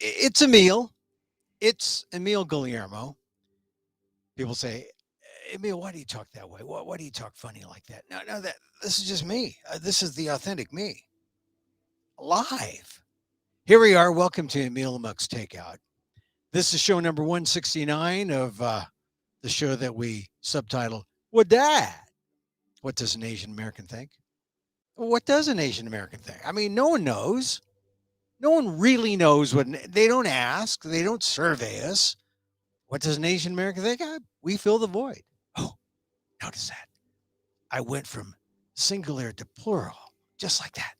It's Emil. It's Emil Guillermo. People say, Emil, why do you talk that way? Why do you talk funny like that? No, that this is just me. This is the authentic me, live. Here we are. Welcome to Emil Amok's Takeout. This is show number 169 of the show that we subtitled "What That." What does an Asian American think? What does an Asian American think? I mean, no one knows. No one really knows what they don't ask. They don't survey us. What does an Asian American think? We fill the void. Oh, notice that. I went from singular to plural, just like that.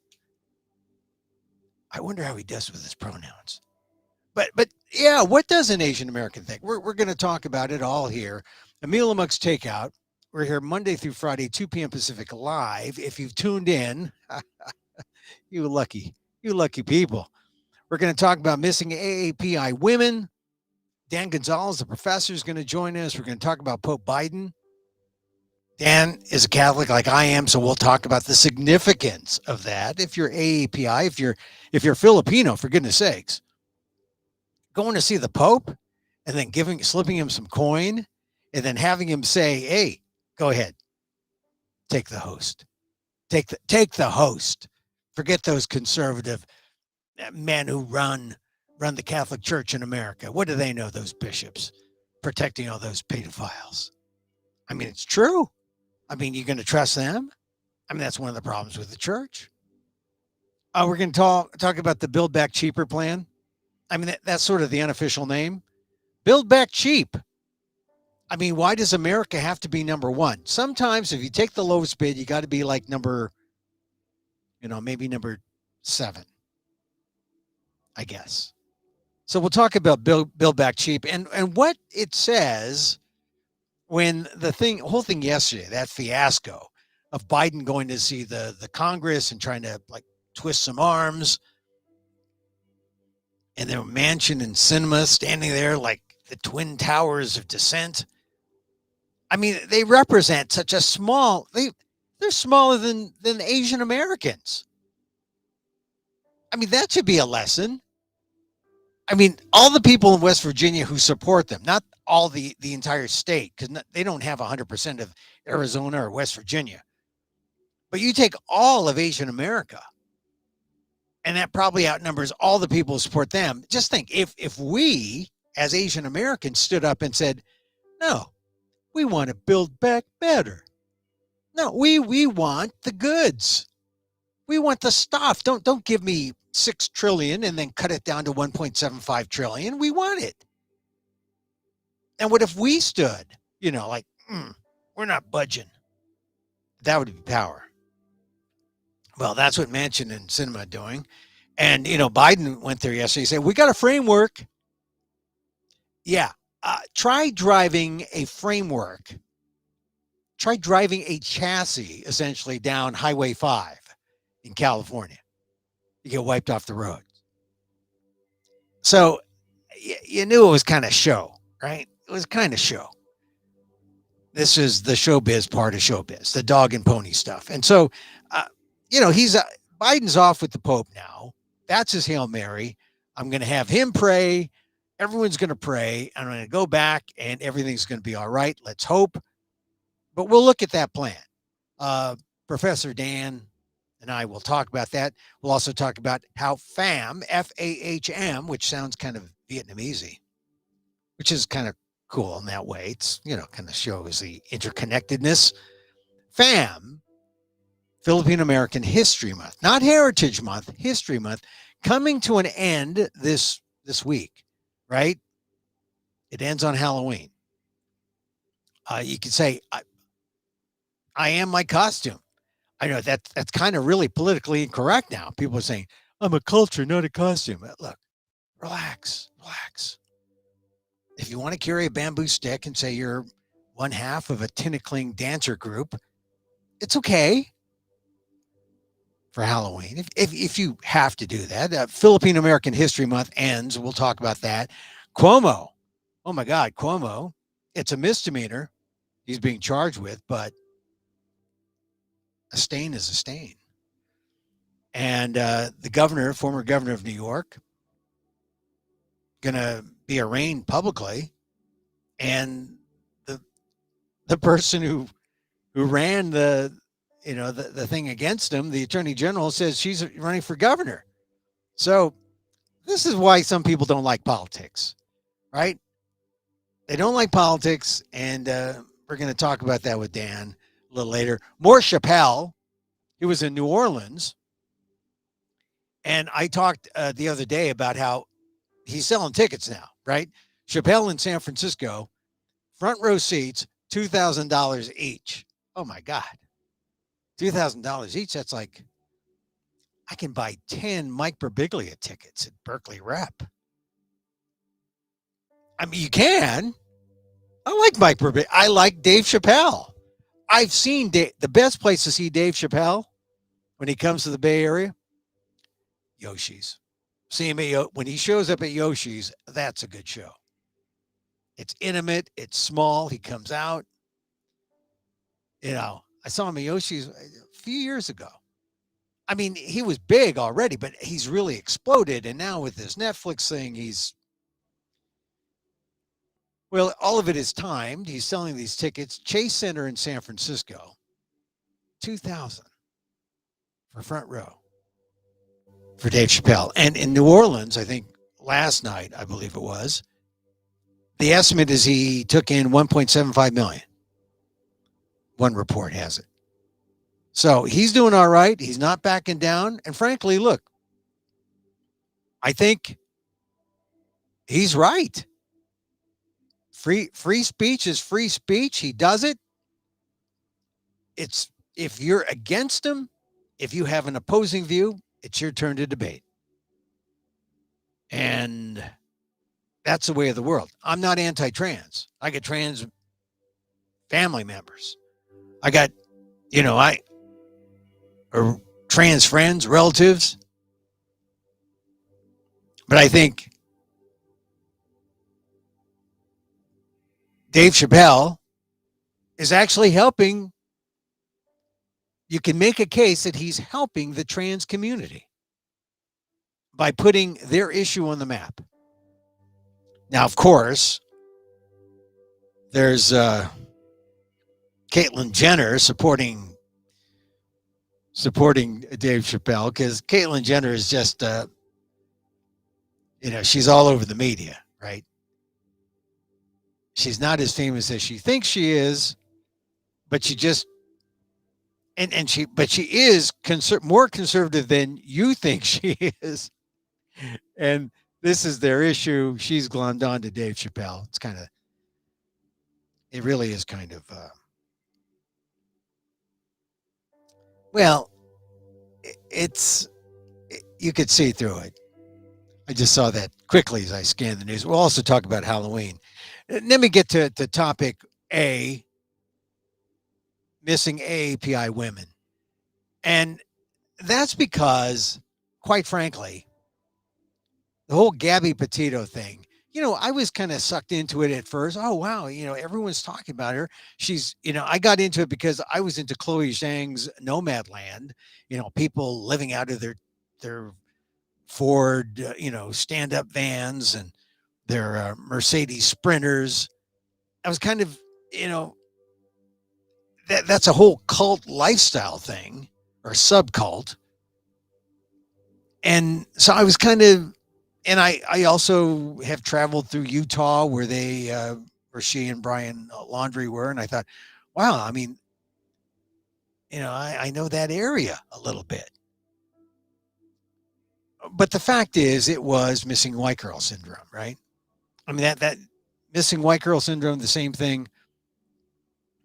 I wonder how he does with his pronouns. But yeah, what does an Asian American think? We're going to talk about it all here. Emil Amok's Takeout. We're here Monday through Friday, 2 p.m. Pacific live. If you've tuned in, you lucky people. We're going to talk about missing AAPI women. Dan Gonzalez, the professor, is going to join us. We're going to talk about Pope Biden. Dan is a Catholic like I am, so we'll talk about the significance of that. If you're AAPI, if you're Filipino, for goodness sakes, going to see the Pope and then slipping him some coin and then having him say, "Hey, go ahead, take the host, take the host. Forget those conservative men who run the Catholic Church in America. What do they know? Those bishops protecting all those pedophiles. I mean, it's true. I mean, you're going to trust them? I mean, that's one of the problems with the church. We're going to talk about the Build Back Cheaper plan. I mean, that's sort of the unofficial name. Build Back Cheap. I mean, why does America have to be number one? Sometimes if you take the lowest bid, you got to be like maybe number 7, I guess. So we'll talk about Build Back Cheap and what it says when the whole thing yesterday, that fiasco of Biden going to see the Congress and trying to like twist some arms, and their mansion and cinema standing there like the Twin Towers of Dissent. I mean, they represent such a they're smaller than Asian Americans. I mean, that should be a lesson. I mean, all the people in West Virginia who support them, not all the entire state, because they don't have 100% of Arizona or West Virginia. But you take all of Asian America, and that probably outnumbers all the people who support them. Just think, if we, as Asian Americans, stood up and said, no, we want to build back better. No, we want the goods. We want the stuff. Don't give me $6 trillion and then cut it down to 1.75 trillion. We want it. And what if we stood, we're not budging? That would be power. Well, that's what Manchin and Sinema are doing. And, Biden went there yesterday. He said, we got a framework. Yeah. Try driving a framework. Try driving a chassis, essentially, down Highway 5 in California. You get wiped off the road. So you knew it was kind of show, right? It was kind of show. This is the showbiz part of showbiz, the dog and pony stuff. And so, Biden's off with the Pope now. That's his Hail Mary. I'm going to have him pray. Everyone's going to pray. I'm going to go back and everything's going to be all right. Let's hope. But we'll look at that plan. Professor Dan and I will talk about that. We'll also talk about how FAHM, FAHM, which sounds kind of Vietnamese, which is kind of cool in that way. It's, kind of shows the interconnectedness. FAHM, Philippine American History Month, not Heritage Month, History Month, coming to an end this week, right? It ends on Halloween. You could say, I am my costume. I know that's kind of really politically incorrect now. People are saying, I'm a culture, not a costume. Look, relax. If you want to carry a bamboo stick and say you're one half of a tinikling dancer group, it's okay for Halloween. If you have to do that. Philippine American History Month ends. We'll talk about that. Cuomo. Oh, my God, Cuomo. It's a misdemeanor he's being charged with, but a stain is a stain. And the former governor of New York, going to be arraigned publicly, and the the person who ran the thing against him, the attorney general, says she's running for governor. So this is why some people don't like politics, right? They don't like politics, and we're going to talk about that with Dan a little later. More Chappelle, he was in New Orleans, and I talked the other day about how he's selling tickets now, right? Chappelle in San Francisco, front row seats, $2,000 each. Oh my God, $2,000 each. That's like I can buy 10 Mike Birbiglia tickets at Berkeley Rep. I mean, you can. I like Mike Birbiglia. I like Dave Chappelle. I've seen the best place to see Dave Chappelle when he comes to the Bay Area, Yoshi's. See him when he shows up at Yoshi's, that's a good show. It's intimate, it's small. He comes out. I saw him at Yoshi's a few years ago. I mean, he was big already, but he's really exploded. And now with this Netflix thing, all of it is timed. He's selling these tickets. Chase Center in San Francisco, 2,000 for front row for Dave Chappelle. And in New Orleans, I think last night, I believe it was, the estimate is he took in 1.75 million. One report has it. So he's doing all right. He's not backing down. And frankly, look, I think he's right. Free speech is free speech. He does it. It's if you're against him, if you have an opposing view, it's your turn to debate. And that's the way of the world. I'm not anti-trans. I got trans family members. I got, or trans friends, relatives. But I think Dave Chappelle is actually helping. You can make a case that he's helping the trans community by putting their issue on the map. Now, of course, there's Caitlyn Jenner supporting Dave Chappelle because Caitlyn Jenner is just, she's all over the media, right? She's not as famous as she thinks she is, but she just, but she is more conservative than you think she is. And this is their issue. She's glommed on to Dave Chappelle. It really is kind of, you could see through it. I just saw that quickly as I scanned the news. We'll also talk about Halloween. Let me get to topic A, missing AAPI women. And that's because, quite frankly, the whole Gabby Petito thing, I was kind of sucked into it at first. Oh, wow. Everyone's talking about her. She's, I got into it because I was into Chloe Zhang's Nomadland, people living out of their Ford, stand-up vans and their Mercedes Sprinters. I was kind of, that's a whole cult lifestyle thing or subcult. And so I was kind of, and I also have traveled through Utah where where she and Brian Laundrie were. And I thought, wow, I mean, I know that area a little bit. But the fact is, it was missing white girl syndrome, right? I mean, that missing white girl syndrome, the same thing.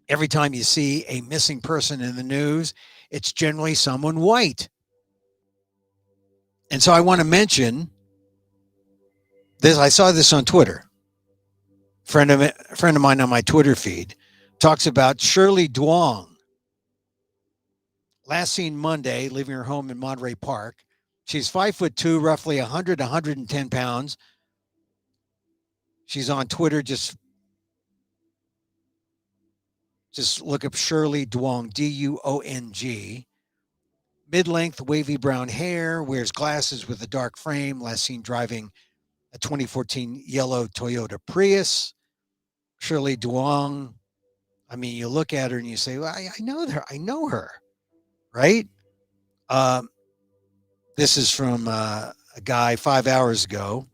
Every time you see a missing person in the news, it's generally someone white. And so I want to mention this. I saw this on Twitter. A friend of mine on my Twitter feed talks about Shirley Duong. Last seen Monday, leaving her home in Monterey Park. She's 5'2", roughly 100 to 110 pounds. She's on Twitter. Just look up Shirley Duong, Duong. Mid-length, wavy brown hair, wears glasses with a dark frame. Last seen driving a 2014 yellow Toyota Prius. Shirley Duong. I mean, you look at her and you say, well, I know her. I know her, right? Um, this is from a guy 5 hours ago.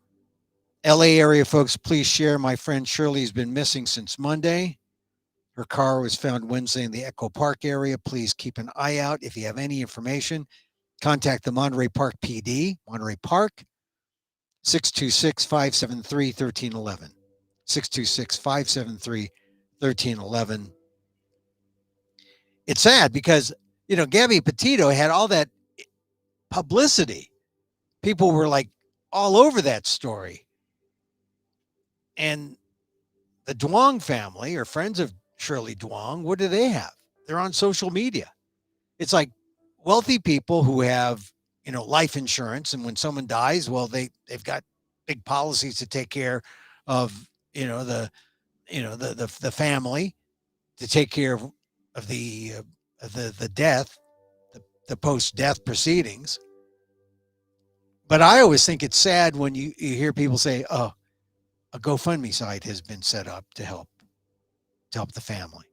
LA area folks, please share. My friend Shirley has been missing since Monday. Her car was found Wednesday in the Echo Park area. Please keep an eye out. If you have any information, contact the Monterey Park PD, Monterey Park, 626-573-1311. 626-573-1311. It's sad because, Gabby Petito had all that publicity. People were like all over that story. And the Duong family or friends of Shirley Duong, what do they have? They're on social media. It's like wealthy people who have, life insurance. And when someone dies, well, they've got big policies to take care of, the family, to take care of the death, the post-death proceedings. But I always think it's sad when you hear people say, oh, a GoFundMe site has been set up to help the family.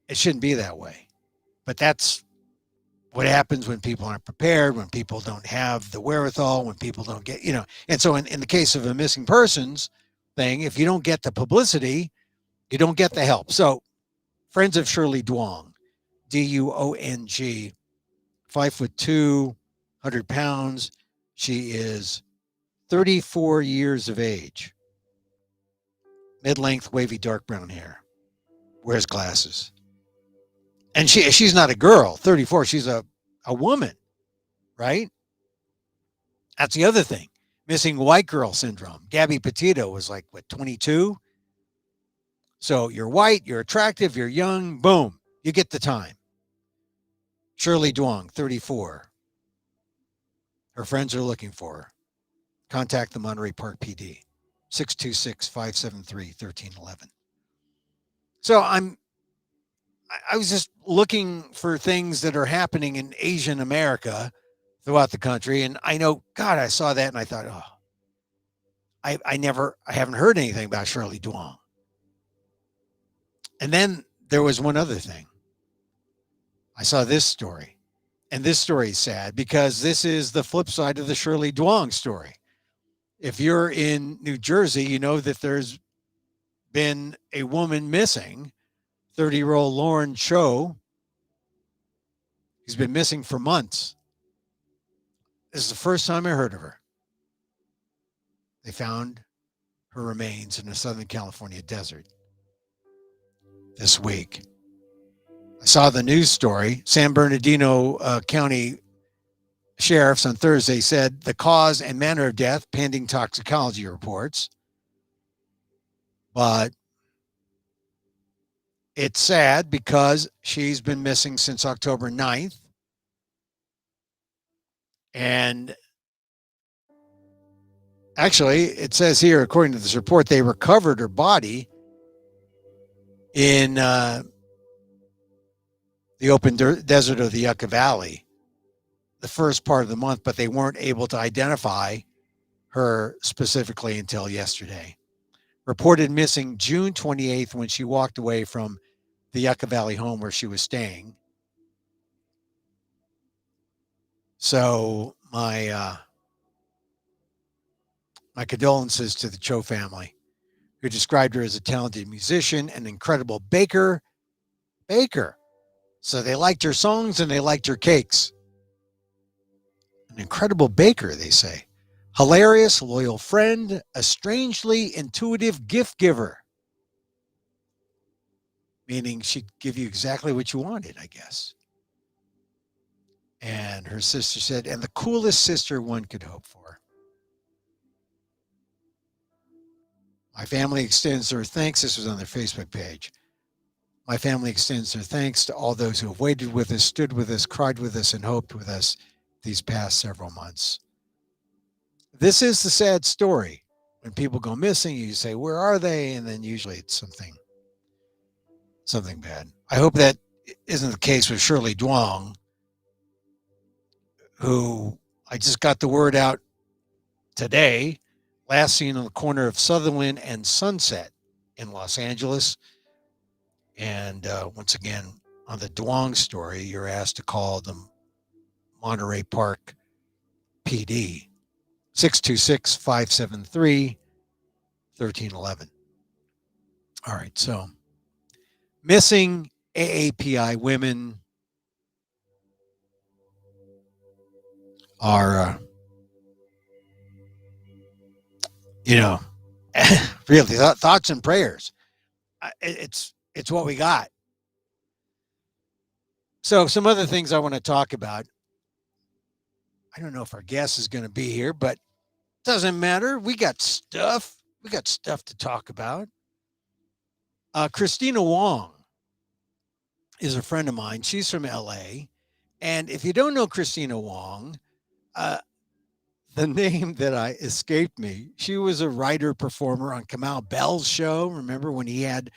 It shouldn't be that way. But that's what happens when people aren't prepared, when people don't have the wherewithal, when people don't get, And so in the case of a missing persons thing, if you don't get the publicity, you don't get the help. So friends of Shirley Duong, Duong, 5'2", 100 pounds. She is 34 years of age. Mid-length, wavy, dark brown hair. Wears glasses. And she's not a girl, 34. She's a woman, right? That's the other thing. Missing white girl syndrome. Gabby Petito was like, 22? So you're white, you're attractive, you're young, boom, you get the time. Shirley Duong, 34. Her friends are looking for her. Contact the Monterey Park PD, 626-573-1311. So I was just looking for things that are happening in Asian America throughout the country. And I know, God, I saw that and I thought, oh, I haven't heard anything about Shirley Duong. And then there was one other thing. I saw this story. And this story is sad because this is the flip side of the Shirley Duong story. If you're in New Jersey, you know that there's been a woman missing, 30-year-old Lauren Cho. She's been missing for months. This is the first time I heard of her. They found her remains in the Southern California desert this week. I saw the news story. San Bernardino County sheriffs on Thursday said the cause and manner of death pending toxicology reports. But it's sad because she's been missing since October 9th. And actually, it says here, according to this report, they recovered her body in the open desert of the Yucca Valley the first part of the month, but they weren't able to identify her specifically until yesterday. Reported missing June 28th when she walked away from the Yucca Valley home where she was staying. So my condolences to the Cho family, who described her as a talented musician, an incredible baker. So they liked her songs and they liked her cakes. An incredible baker, they say. Hilarious, loyal friend, a strangely intuitive gift giver. Meaning she'd give you exactly what you wanted, I guess. And her sister said, and the coolest sister one could hope for. My family extends their thanks. This was on their Facebook page. My family extends their thanks to all those who have waited with us, stood with us, cried with us, and hoped with us these past several months. This is the sad story. When people go missing, you say, where are they? And then usually it's something bad. I hope that isn't the case with Shirley Duong, who I just got the word out today, last seen on the corner of Sutherland and Sunset in Los Angeles. And once again, on the Duong story, you're asked to call the Monterey Park PD, 626-573-1311. All right, so missing AAPI women are, you know, really thoughts and prayers. It's what we got. So some other things I want to talk about. I don't know if our guest is going to be here, but doesn't matter. We got stuff. We got stuff to talk about. Christina Wong is a friend of mine. She's from LA. And if you don't know Christina Wong, uh, the name that I escaped me, she was a writer performer on Kamau Bell's show. Remember when he had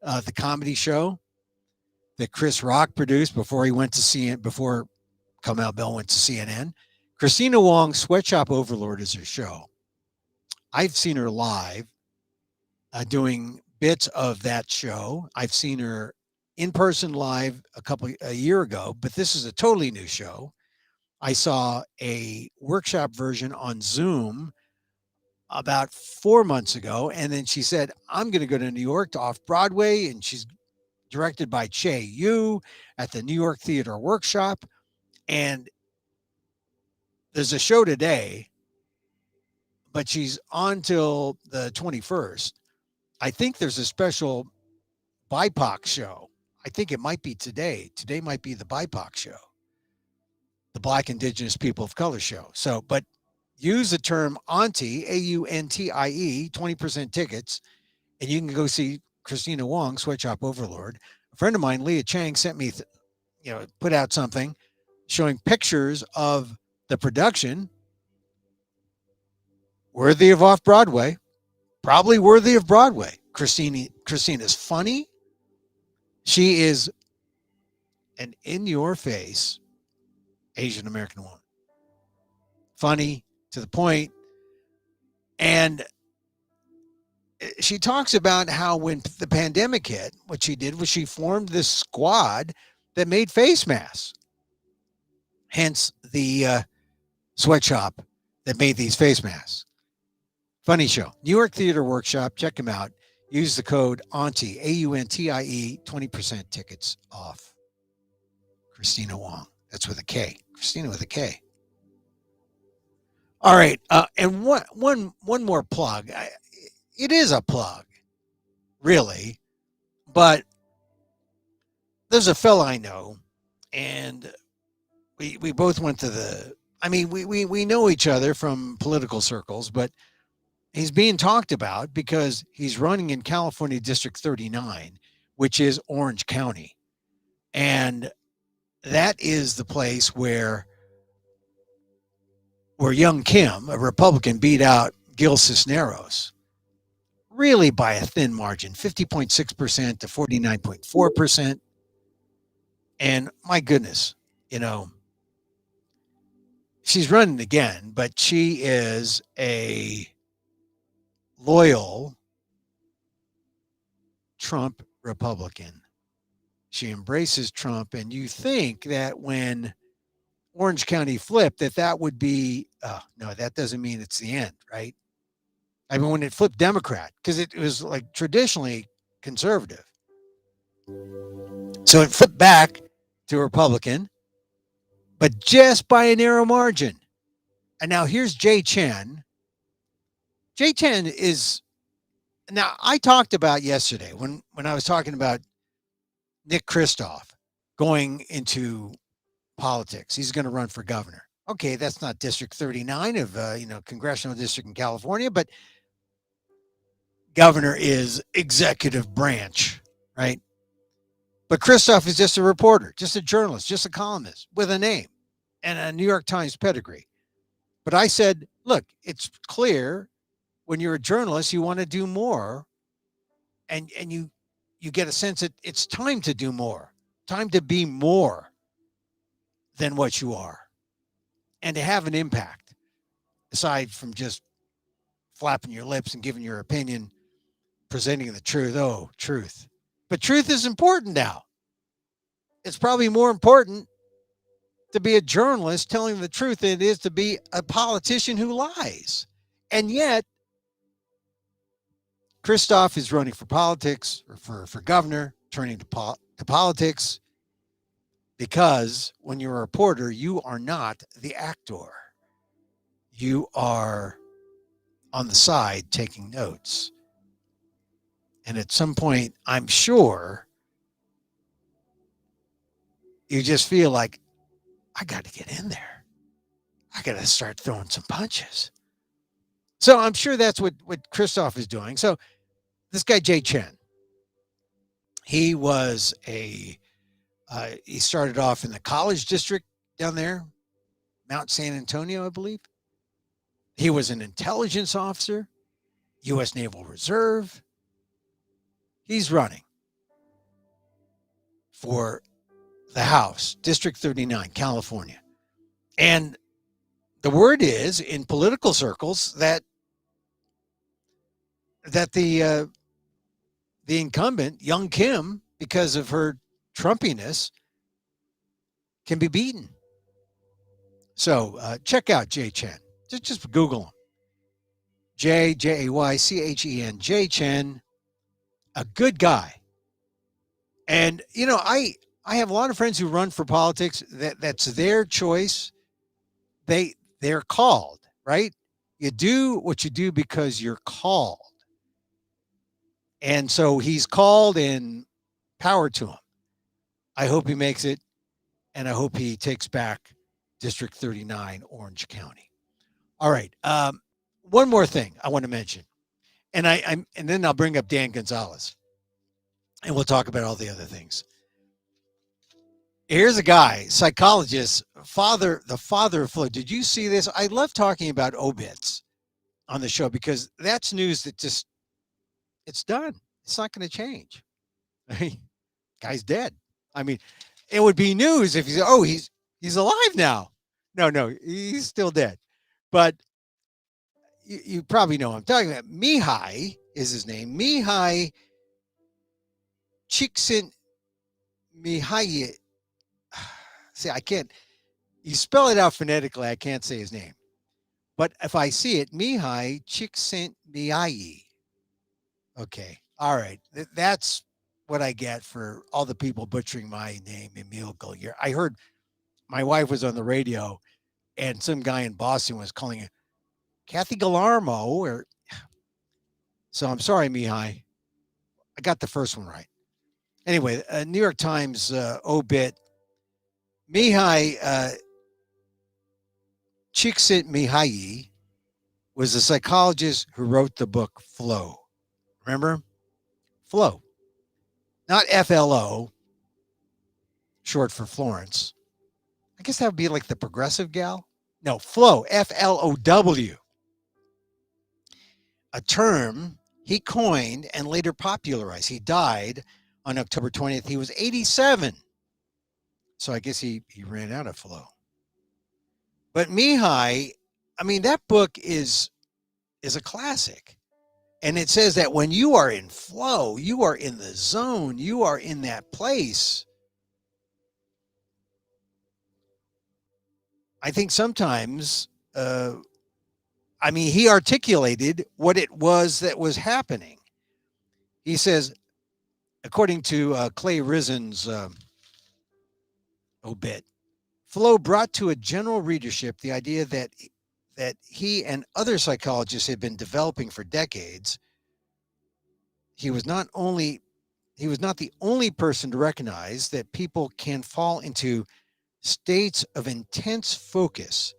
the comedy show that Chris Rock produced before he went to CNN, before Kamau Bell went to CNN? Christina Wong, Sweatshop Overlord is her show. I've seen her live doing bits of that show. I've seen her in person live a year ago, but this is a totally new show. I saw a workshop version on Zoom about 4 months ago, and then she said, I'm going to go to New York to Off Broadway, and she's directed by Che Yu at the New York Theater Workshop. And there's a show today, but she's on till the 21st. I think there's a special BIPOC show. I think it might be today. Today might be the BIPOC show, the Black Indigenous People of Color show. So, but use the term Auntie, AUNTIE, 20% tickets, and you can go see Christina Wong, Sweatshop Overlord. A friend of mine, Leah Chang, sent me, put out something showing pictures of the production, worthy of Off Broadway, probably worthy of Broadway. Christina's funny. She is an in-your-face Asian American woman. Funny, to the point. And she talks about how when the pandemic hit, what she did was she formed this squad that made face masks. Hence the sweatshop that made these face masks. Funny show. New York Theater Workshop. Check them out. Use the code AUNTIE, AUNTIE, 20% tickets off. Christina Wong. That's with a K. Christina with a K. All right. And one more plug. It is a plug, really. But there's a fella I know, and we both went to we know each other from political circles, but he's being talked about because he's running in California District 39, which is Orange County. And that is the place where young Kim, a Republican, beat out Gil Cisneros, really by a thin margin, 50.6% to 49.4%. And my goodness, she's running again, but she is a loyal Trump Republican. She embraces Trump, and you think that when Orange County flipped, that would be, no, that doesn't mean it's the end, right? I mean, when it flipped Democrat, because it was like traditionally conservative. So it flipped back to Republican, but just by a narrow margin. And now here's Jay Chen. Jay Chen is, now I talked about yesterday when I was talking about Nick Kristof going into politics. He's going to run for governor. Okay, that's not District 39 of congressional district in California, but governor is executive branch, right? But Kristof is just a reporter, just a journalist, just a columnist with a name and a New York Times pedigree. But I said, look, it's clear when you're a journalist, you want to do more, and you get a sense that it's time to do more, time to be more than what you are, and to have an impact aside from just flapping your lips and giving your opinion, presenting the truth. Oh, truth. But truth is important now. It's probably more important to be a journalist telling the truth than it is to be a politician who lies. And yet, Christoph is running for politics or for governor, turning to politics because when you're a reporter, you are not the actor. You are on the side taking notes. And at some point, I'm sure you just feel like, I got to get in there. I got to start throwing some punches. So I'm sure that's what Christoph is doing. So this guy, Jay Chen, he was he started off in the college district down there, Mount San Antonio, I believe. He was an intelligence officer, U.S. Naval Reserve. He's running for the House, District 39, California. And the word is in political circles that the incumbent, Young Kim, because of her Trumpiness, can be beaten. So check out Jay Chen. Just Google him. Jaychen, Jay Chen, a good guy. And you know, I have a lot of friends who run for politics. That's their choice. They're called, right? You do what you do because you're called. And so he's called, and power to him. I hope he makes it, and I hope he takes back District 39, Orange County. All right. One more thing I want to mention, and and then I'll bring up Dan Gonzalez, and we'll talk about all the other things. Here's a guy, psychologist, the father of flow. Did you see this? I love talking about obits on the show because that's news that just it's done. It's not going to change. Guy's dead. I mean, it would be news if he's alive now. No, he's still dead. But you probably know what I'm talking about. Mihai is his name. Mihai Csikszentmihalyi. Mihai. See, I can't. You spell it out phonetically. I can't say his name. But if I see it, Mihai Csikszentmihalyi. Okay. All right. That's what I get for all the people butchering my name, Emil Guillermo. I heard my wife was on the radio and some guy in Boston was calling it Kathy Guillermo. So I'm sorry, Mihai. I got the first one right. Anyway, New York Times obit. Mihai Csikszentmihalyi was a psychologist who wrote the book Flow. Remember? Flow. Not FLO, short for Florence. I guess that would be like the progressive gal. No, Flow, FLOW. A term he coined and later popularized. He died on October 20th. He was 87. So I guess he ran out of flow. But Mihai, I mean, that book is a classic. And it says that when you are in flow, you are in the zone, you are in that place. I think sometimes, he articulated what it was that was happening. He says, according to Clay Risen's obit, Flow brought to a general readership the idea that he and other psychologists had been developing for decades. He was not the only person to recognize that people can fall into states of intense focus.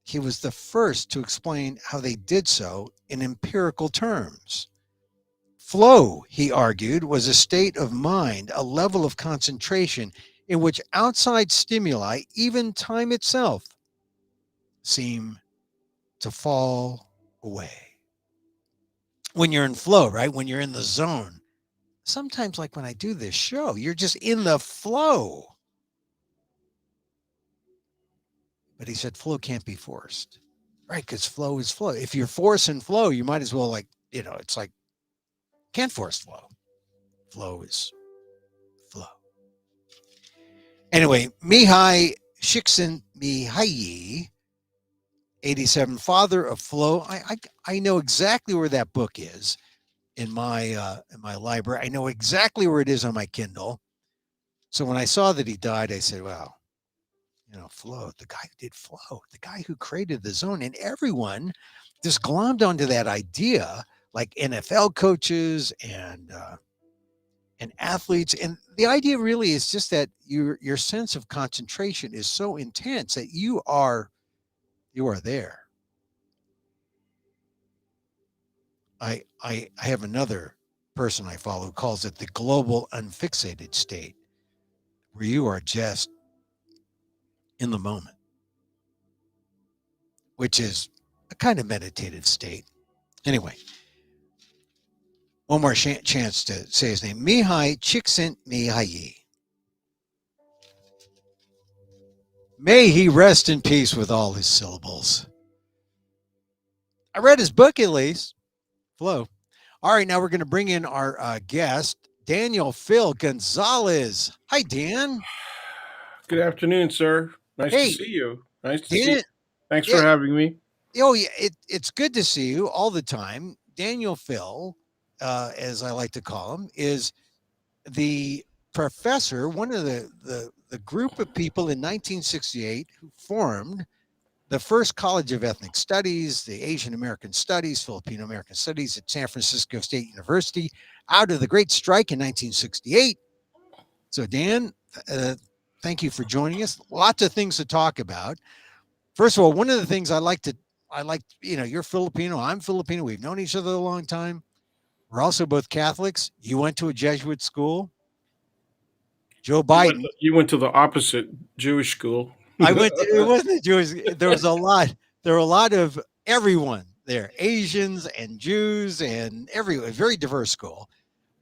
He was the first to explain how they did so in empirical terms. Flow, he argued, was a state of mind, a level of concentration in which outside stimuli, even time itself, seem to fall away. When you're in flow, right? When you're in the zone. Sometimes, like when I do this show, you're just in the flow. But he said flow can't be forced. right? Because flow is flow. If you're forcing flow, you might as well it's like can't force flow. Flow is flow. Anyway, Mihai Csikszentmihalyi, 87, father of flow. I know exactly where that book is in my library. I know exactly where it is on my Kindle. So when I saw that he died, I said, "Wow, flow. The guy who did flow, the guy who created the zone, and everyone just glommed onto that idea, like NFL coaches and athletes. And the idea really is just that your sense of concentration is so intense that you are there. I have another person I follow who calls it the global unfixated state, where you are just in the moment, which is a kind of meditative state. Anyway, one more chance to say his name. Mihai Csikszentmihalyi. May he rest in peace with all his syllables. I read his book at least. Flow. All right, now we're going to bring in our guest, Daniel Phil Gonzalez. Hi, Dan. Good afternoon, sir. Nice to Hey, see you. Nice to see you. Dan. Thanks Yeah. for having me. Oh, yeah. It's good to see you all the time. Daniel Phil, as I like to call him, is the professor, one of the group of people in 1968 who formed the first College of Ethnic Studies, the Asian American Studies, Filipino American Studies at San Francisco State University out of the Great Strike in 1968. So, Dan, uh, thank you for joining us. Lots of things to talk about. First of all, one of the things you're Filipino, I'm Filipino. We've known each other a long time. We're also both Catholics. You went to a Jesuit school. Joe You went Biden. to, you went to the opposite Jewish school. I went to, it wasn't a Jewish, there was a lot, there were a lot of everyone there, Asians and Jews and everyone, very diverse school.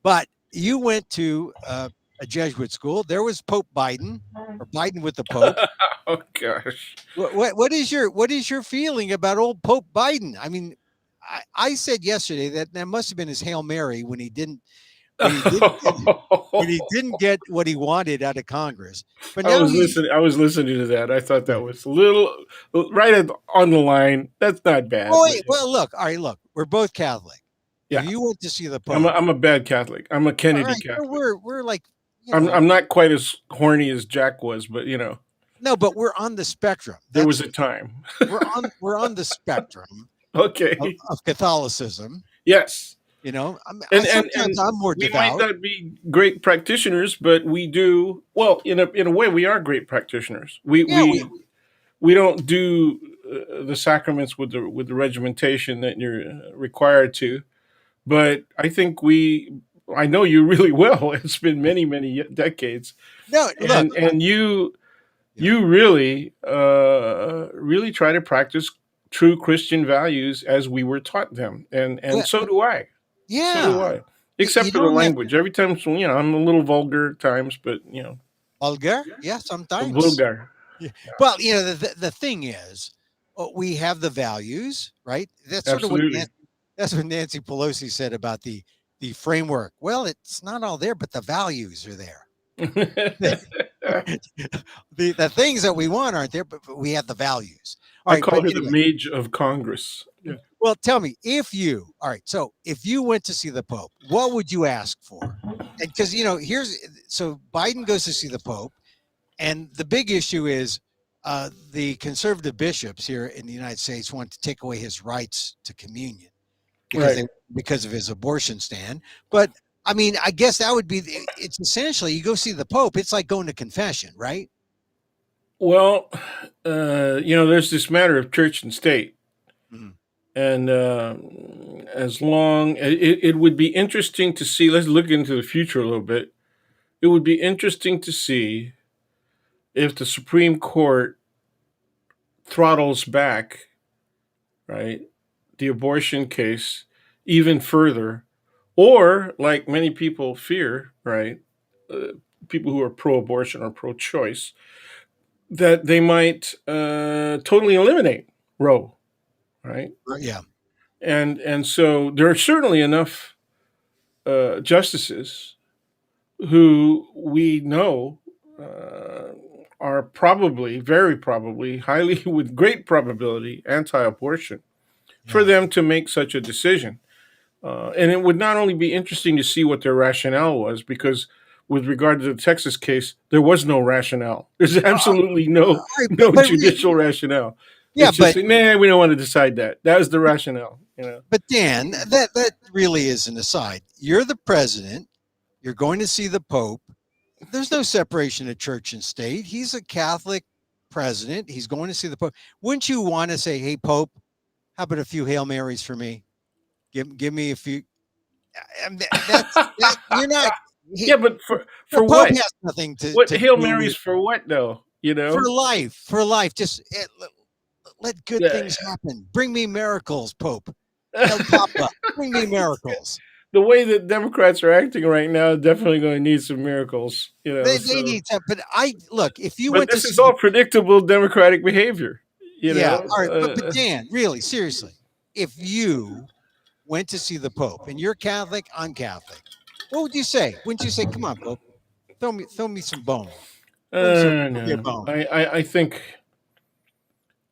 But you went to a Jesuit school. There was Pope Biden or Biden with the Pope. Oh gosh. What is your feeling about old Pope Biden? I mean, I said yesterday that must have been his Hail Mary when he didn't when he didn't get what he wanted out of Congress. But I now was he's listening. I was listening to that. I thought yeah. that was a little on the line. That's not bad, Oh, but wait, well, look, all right, look, we're both Catholic. If yeah, you went to see the I'm a, Pope, I'm a bad Catholic. I'm a all Kennedy right, so Catholic. we're like, I'm not quite as horny as Jack was, but no, but we're on the spectrum. there was That's a time. we're on the spectrum Okay. of Catholicism. Yes. And Sometimes I'm more we might devout. not be great practitioners, but we do well. In a way, we are great practitioners. We Yeah, we we don't do the sacraments with the regimentation that you're required to, but I think we. I know you really well. It's been many decades, no, look, and you yeah, you really try to practice true Christian values as we were taught them, and well, so do I. So do yeah. I. You Except for the don't have language. Every time, I'm a little vulgar at times, but vulgar, yeah, sometimes. vulgar. Yeah. Well, the thing is, we have the values, right? That's sort of what Absolutely. that's what Nancy Pelosi said about the framework. Well, it's not all there, but the values are there. The things that we want aren't there, but we have the values. All I right, call but her the anyway, mage of Congress. Yeah. well, tell me all right, so if you went to see the Pope, what would you ask for? And because so Biden goes to see the Pope, and the big issue is the conservative bishops here in the United States want to take away his rights to communion because Right. they because of his abortion stand. But I mean, I guess that would be it's essentially you go see the Pope. It's like going to confession, right? Well, there's this matter of church and state. Mhm. And as long it would be interesting to see, let's look into the future a little bit. It would be interesting to see if the Supreme Court throttles back, right, the abortion case even further, or like many people fear, right, uh, people who are pro-abortion or pro-choice, that they might totally eliminate Roe. right? Yeah. And so there are certainly enough justices who we know are probably, very probably, highly, with great probability, anti-abortion, for Yeah. them to make such a decision. And it would not only be interesting to see what their rationale was, because with regard to the Texas case, there was no rationale. There's absolutely All right, no but judicial rationale. yeah, It's just, but nah, we don't want to decide that. That was the rationale, you know. Dan, that really is an aside. You're the president. You're going to see the Pope. There's no separation of church and state. He's a Catholic president. He's going to see the Pope. Wouldn't you want to say, "Hey, Pope, how about a few Hail Marys for me? Give me a few." That you're not. Yeah, He, but the for Pope what? has nothing What to Hail do Marys with for what though? You for know? life. For life, just let good Yeah. things happen. Bring me miracles, Pope. El Papa, bring me miracles. The way that Democrats are acting right now, definitely going to need some miracles, you know. They So, need to. But I look. If you but went to this is see the all predictable Democratic behavior, you yeah, know. all right, but Dan, really, seriously, if you went to see the Pope and you're Catholic, I'm Catholic, what would you say? Wouldn't you say, "Come on, Pope, throw me some bone, throw me a No, bone"?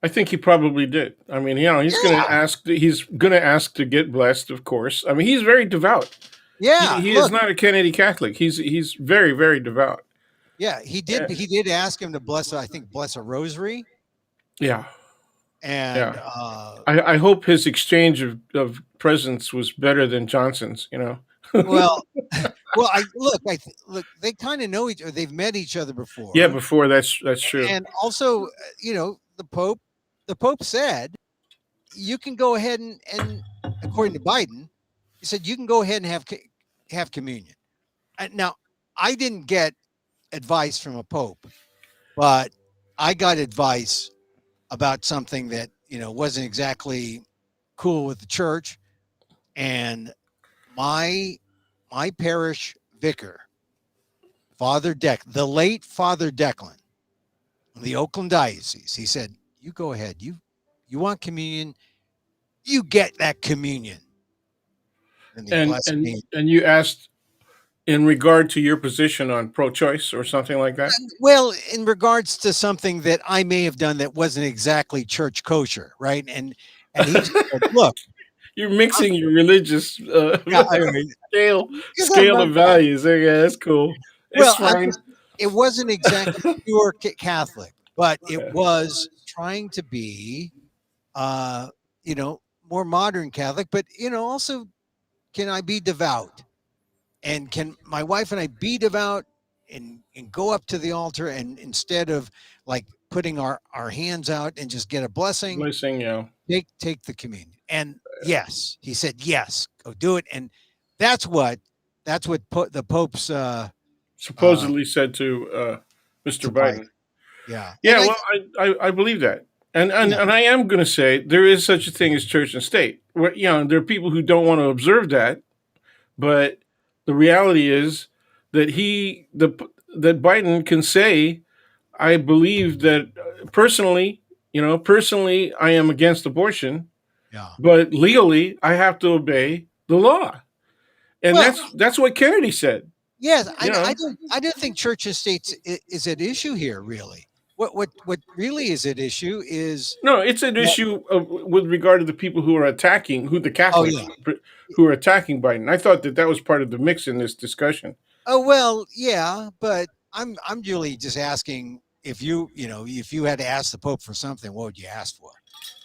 I think he probably did. I mean, you know, he's going to Yeah, ask. He's going to ask to get blessed, of course. I mean, he's very devout. yeah. He is Look, not a Kennedy Catholic. He's very very devout. yeah, Uh, he did ask him to bless. I think bless a rosary, yeah, and yeah. I hope his exchange of presents was better than Johnson's. You know. well, well, I look, look, they kind of know each, or they've met each other Yeah, before, before that's true. and also, the Pope said you can go ahead and according to Biden, he said you can go ahead and have communion. Now, I didn't get advice from a pope, but I got advice about something that wasn't exactly cool with the church, and my my parish vicar, the late Father Declan, of the Oakland diocese, he said, "You go ahead. You want communion? You get that communion." And he And blessed and me. and you asked in regard to your position on pro-choice or something like that. Well, in regards to something that I may have done that wasn't exactly church kosher, right? And he just said, "Look, You're I'm, mixing your religious yeah, I mean, because I'm scale not of values. Okay, that's cool. It's well. fine. It wasn't exactly pure Catholic, but it Yeah. was trying to be, uh, more modern Catholic. But also, can I be devout? And can my wife and I be devout and go up to the altar and instead of like putting our hands out and just get a blessing, Blessing, yeah. take the communion. And yes, he said yes, go do it. And that's what the Pope's uh Supposedly said to Mr. to Biden. Biden. Yeah. And Yeah, well, I believe that, yeah, and I am going to say there is such a thing as church and state. Where, you know, there are people who don't want to observe that, but the reality is that that Biden can say, "I believe that personally, personally, I am against abortion, yeah. but legally, I have to obey the law," and Well, that's what Kennedy said. yes, You know, I don't think church and states is at issue here really. What really is at issue is no, it's an that issue with regard to the people who are attacking, who the oh Catholics yeah. who are attacking Biden. I thought that that was part of the mix in this discussion. Oh well, yeah, but I'm really just asking if if you had to ask the Pope for something, what would you ask for?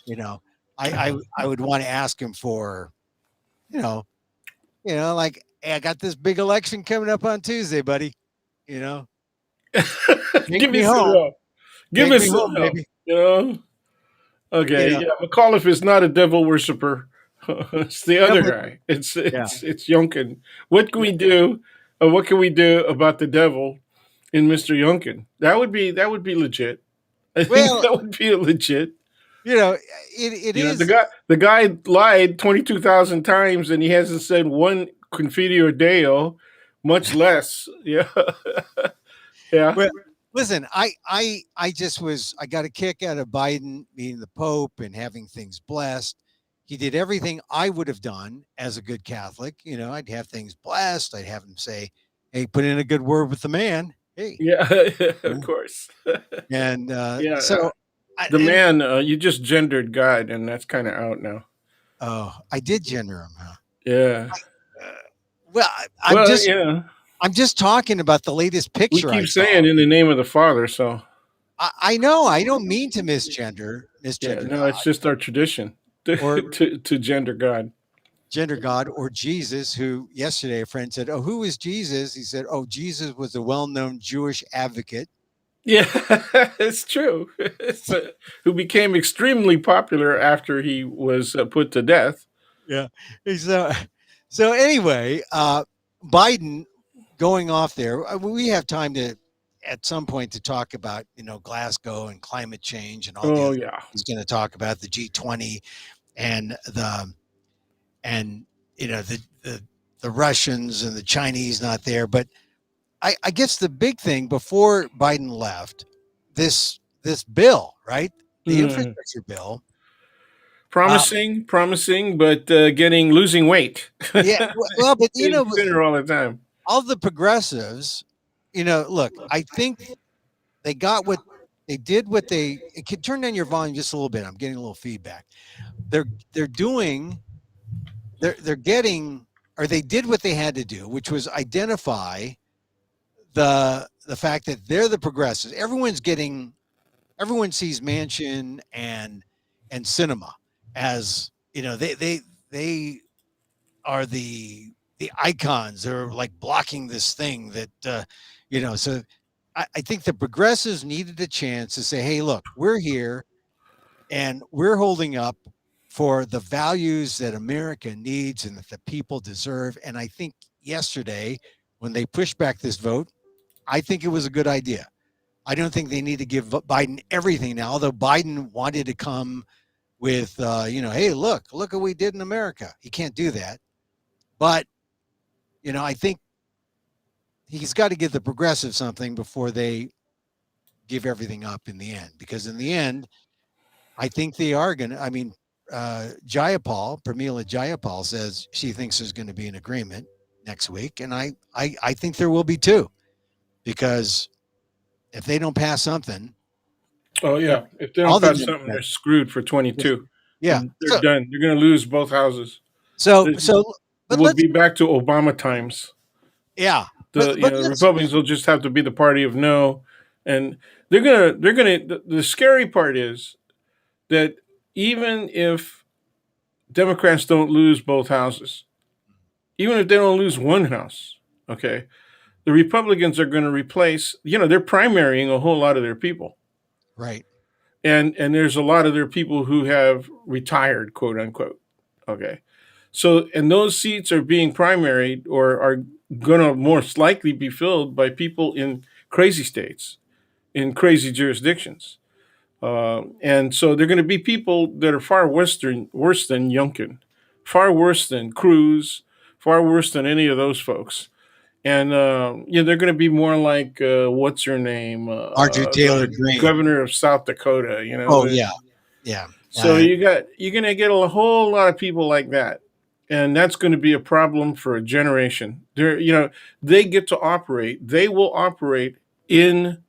You know, I would want to ask him for, you know, like, "Hey, I got this big election coming up on Tuesday, buddy. You know, take Give me me some home, help. Give us some help. baby." You know. You Okay, know, yeah. McAuliffe is not a devil worshiper. It's the no, other but guy. It's yeah, it's Youngkin. What can we do? What can we do about the devil in Mister Youngkin? That would be legit. I think well, that would be legit. it You know, is. the guy lied 22,000 times, and he hasn't said one Confiteor Deo, much less. Yeah, yeah. Listen, I just was I got a kick out of Biden meeting the Pope and having things blessed. He did everything I would have done as a good Catholic. You know, I'd have things blessed. I'd have him say, "Hey, put in a good word with the man." Hey, Yeah, you of know? course. And Yeah, so, I, the and man, you just gendered God, and that's kind of out now. oh, I did gender him, huh? Yeah. Uh, well, Well, yeah. I'm just talking about the latest We picture I keep saw. saying in the name of the Father, so I know I don't mean to yeah. misgender No, it's God just our tradition to or to gender God. gender God or Jesus, who yesterday a friend said, "Oh, who is Jesus?" He said, "Oh, Jesus was a well-known Jewish advocate." Yeah, it's true. Who became extremely popular after he was put to death. Yeah. So, so anyway, Biden going off there. We have time to, at some point, to talk about Glasgow and climate change and all the Oh other. yeah. He's going to talk about the G20 and and the Russians and the Chinese not there. But I guess the big thing before Biden left, this bill, right? The Mm. infrastructure bill. Uh, Promising, but getting losing weight. yeah, well, but Getting thinner all the time. all the progressives, look, I think they got what they did. What they it can turn down your volume just a little bit. I'm getting a little feedback. They're they're doing they're getting or they did what they had to do, which was identify the fact that they're the progressives. Everyone sees Mansion and Cinema as they are the icons. They're like blocking this thing that so I think the progressives needed a chance to say, hey, look, we're here and we're holding up for the values that America needs and that the people deserve. And I think yesterday, when they pushed back this vote, I think it was a good idea. I don't think they need to give Biden everything now, although Biden wanted to come with, hey, look what we did in America. He can't do that. But, I think he's got to give the progressive something before they give everything up in the end. Because in the end, I think they are going to, I mean, Pramila Jayapal says she thinks there's going to be an agreement next week. And I think there will be too, because if they don't pass something, Oh you yeah. know, If they all don't the pass something, they're Democrats, screwed for 22. yeah. They're done. They're going to lose both houses. So, It so, but will let's, be back to Obama times. yeah, The but the let's, Republicans will just have to be the party of no, and they're gonna. The scary part is that even if Democrats don't lose both houses, even if they don't lose one house, okay, the Republicans are going to replace. They're primarying a whole lot of their people, right. and there's a lot of their people who have retired, quote unquote. Okay, so and those seats are being primaried or are going to most likely be filled by people in crazy states, in crazy jurisdictions. And so they're going to be people that are far worse than Youngkin, far worse than Cruz, far worse than any of those folks. And they're going to be more like what's her name, Marjorie Taylor the Greene. governor of South Dakota. Oh yeah, yeah. So you're going to get a whole lot of people like that, and that's going to be a problem for a generation. They get to operate. They will operate in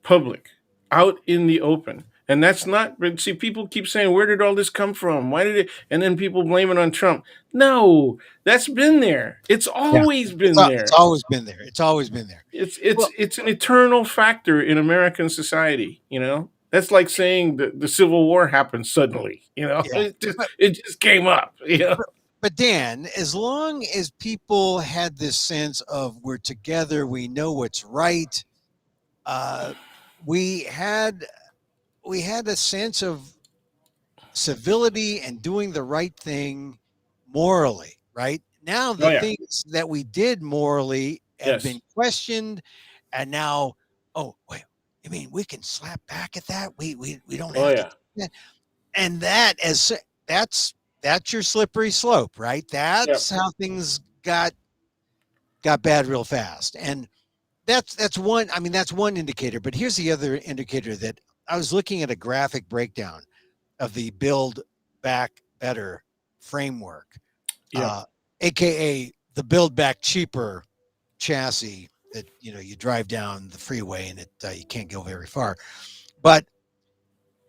public, out in the open. And that's not, but see, people keep saying, where did all this come from? Why did it? And then people blame it on Trump. No, that's been there. It's Yeah. always It's, been it's there. always been there. It's always been there. It's it's Well, it's an eternal factor in American society. That's like saying that the Civil War happened suddenly. yeah. But, It just came up. but but Dan, as long as people had this sense of we're together, we know what's right. Uh, we had we had a sense of civility and doing the right thing morally. Right now, Oh the yeah. things that we did morally have Yes. been questioned, and now, oh wait, you mean we can slap back at that? We don't Oh have to yeah. do that. And that's that's your slippery slope, right? Yep. That's how things got bad real fast. And that's one. I mean, that's one indicator. But here's the other indicator that I was looking at a graphic breakdown of the Build Back Better framework, Yep. uh, aka the Build Back Cheaper chassis that you drive down the freeway and you can't go very far. But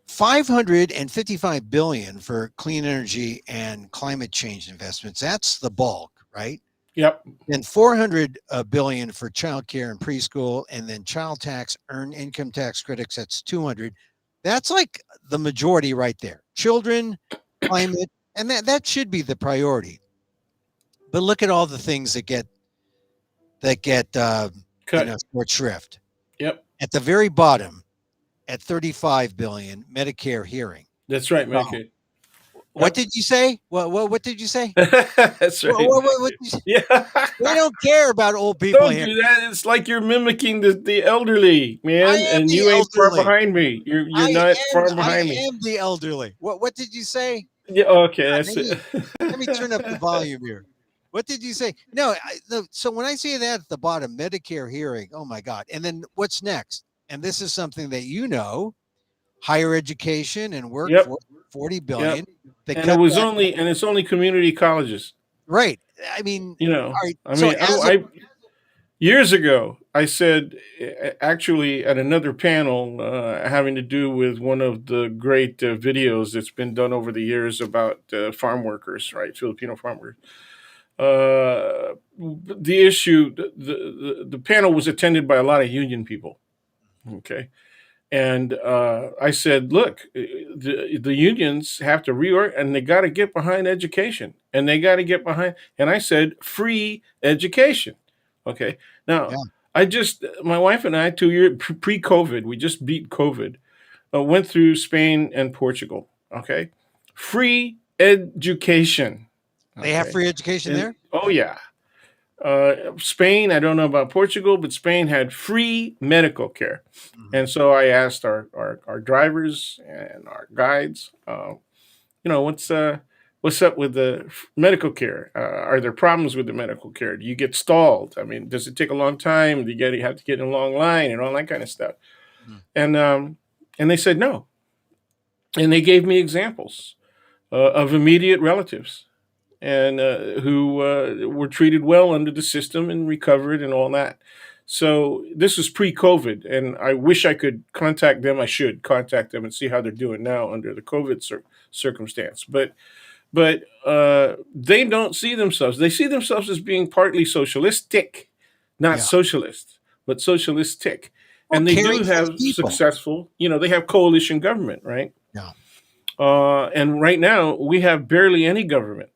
555 billion for clean energy and climate change investments. That's the bulk, right? Yep. Then 400 billion for childcare and preschool, and then child tax, earned income tax credits. That's 200. That's like the majority right there. Children, climate, and that should be the priority. But look at all the things that get Cut. short shrift. Yep. At the very bottom, at 35 billion, Medicare hearing. That's right, Oh, Medicaid. what Yep. did you say? What did you say? That's right. What did you say? Yeah. They don't care about old people Don't here. do that. It's like you're mimicking the elderly, I man, am and the you ain't far elderly. behind me. You're I not am far I behind me. am the elderly. What did you say? Yeah, okay, God, that's it. let me turn up the volume here. What did you say? No, so when I see that at the bottom, Medicare hearing, oh my God. And then what's next? And this is something that higher education and Yep, workforce, 40 yep. billion. They And it cut was that. only and it's only community colleges. Right. I mean, You know, all right. I So mean, as a I years ago I said actually at another panel having to do with one of the great videos that's been done over the years about farm workers, right? Filipino farm workers. The issue, the panel was attended by a lot of union people. Okay. And I said, look, the unions have to reorg and they got to get behind education and they got to get behind. And I said, free education. Okay. Now, yeah, my wife and I, 2 years pre COVID, we just beat COVID, went through Spain and Portugal. Okay. Free education. they have Okay. free education And there. oh, yeah. Spain, I don't know about Portugal, but Spain had free medical care. Mhm. And so I asked our drivers and our guides, what's up with the medical care? Are there problems with the medical care? Do you get stalled? I mean, does it take a long time? Do you have to get in a long line and all that kind of stuff? Mhm. And and they said no, and they gave me examples of immediate relatives and who were treated well under the system and recovered and all that. So this was pre-COVID, and I wish I could contact them. I should contact them and see how they're doing now under the COVID circumstance. But they don't see themselves. They see themselves as being partly socialistic, not Yeah. socialist, but socialistic. Well, And they caring do for the have people. successful. They have coalition government, right? Yeah. And right now we have barely any government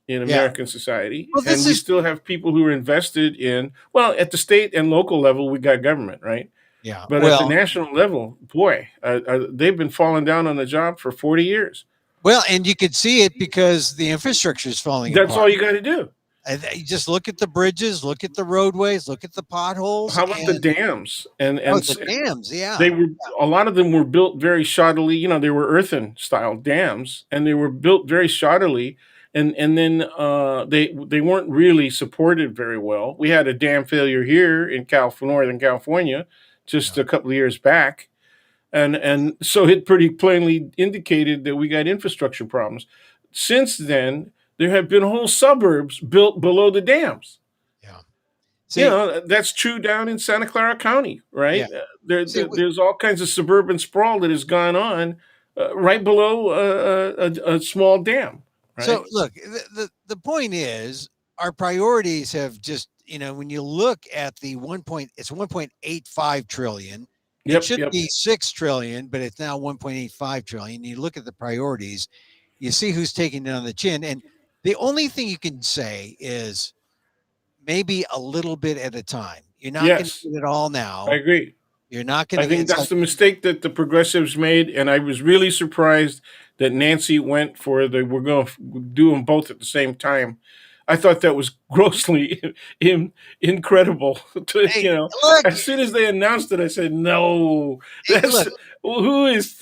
in Yeah. American society, Well, and this we is still have people who are invested in. Well, at the state and local level, we got government, right? yeah. But at the national level, boy, they've been falling down on the job for 40 years. Well, and you could see it because the infrastructure is falling That's apart. all you got to do. You just look at the bridges, look at the roadways, look at the potholes, How about the and dams? the dams. They Yeah. were a lot of them were built very shoddily. They were earthen style dams, and they were built very shoddily. And then they weren't really supported very well. We had a dam failure here in Northern California, just Yeah. a couple of years back, and so it pretty plainly indicated that we got infrastructure problems. Since then, there have been whole suburbs built below the dams. Yeah. See, That's true down in Santa Clara County, yeah. right? See, There's all kinds of suburban sprawl that has gone on right below a small dam, so right? look, the point is our priorities have just, when you look at the it's 1.85 trillion. It Yep, should yep. be 6 trillion, but it's now 1.85 trillion. You look at the priorities, you see who's taking it on the chin. And the only thing you can say is maybe a little bit at a time. You're not going to Yes, get it all I now. agree. You're not going I to get think it's that's like, the mistake that the progressives made, and I was really surprised that Nancy went for we're going to do them both at the same time. I thought that was grossly incredible. hey, look, As soon as they announced it, I said, "No, hey, that's look, who is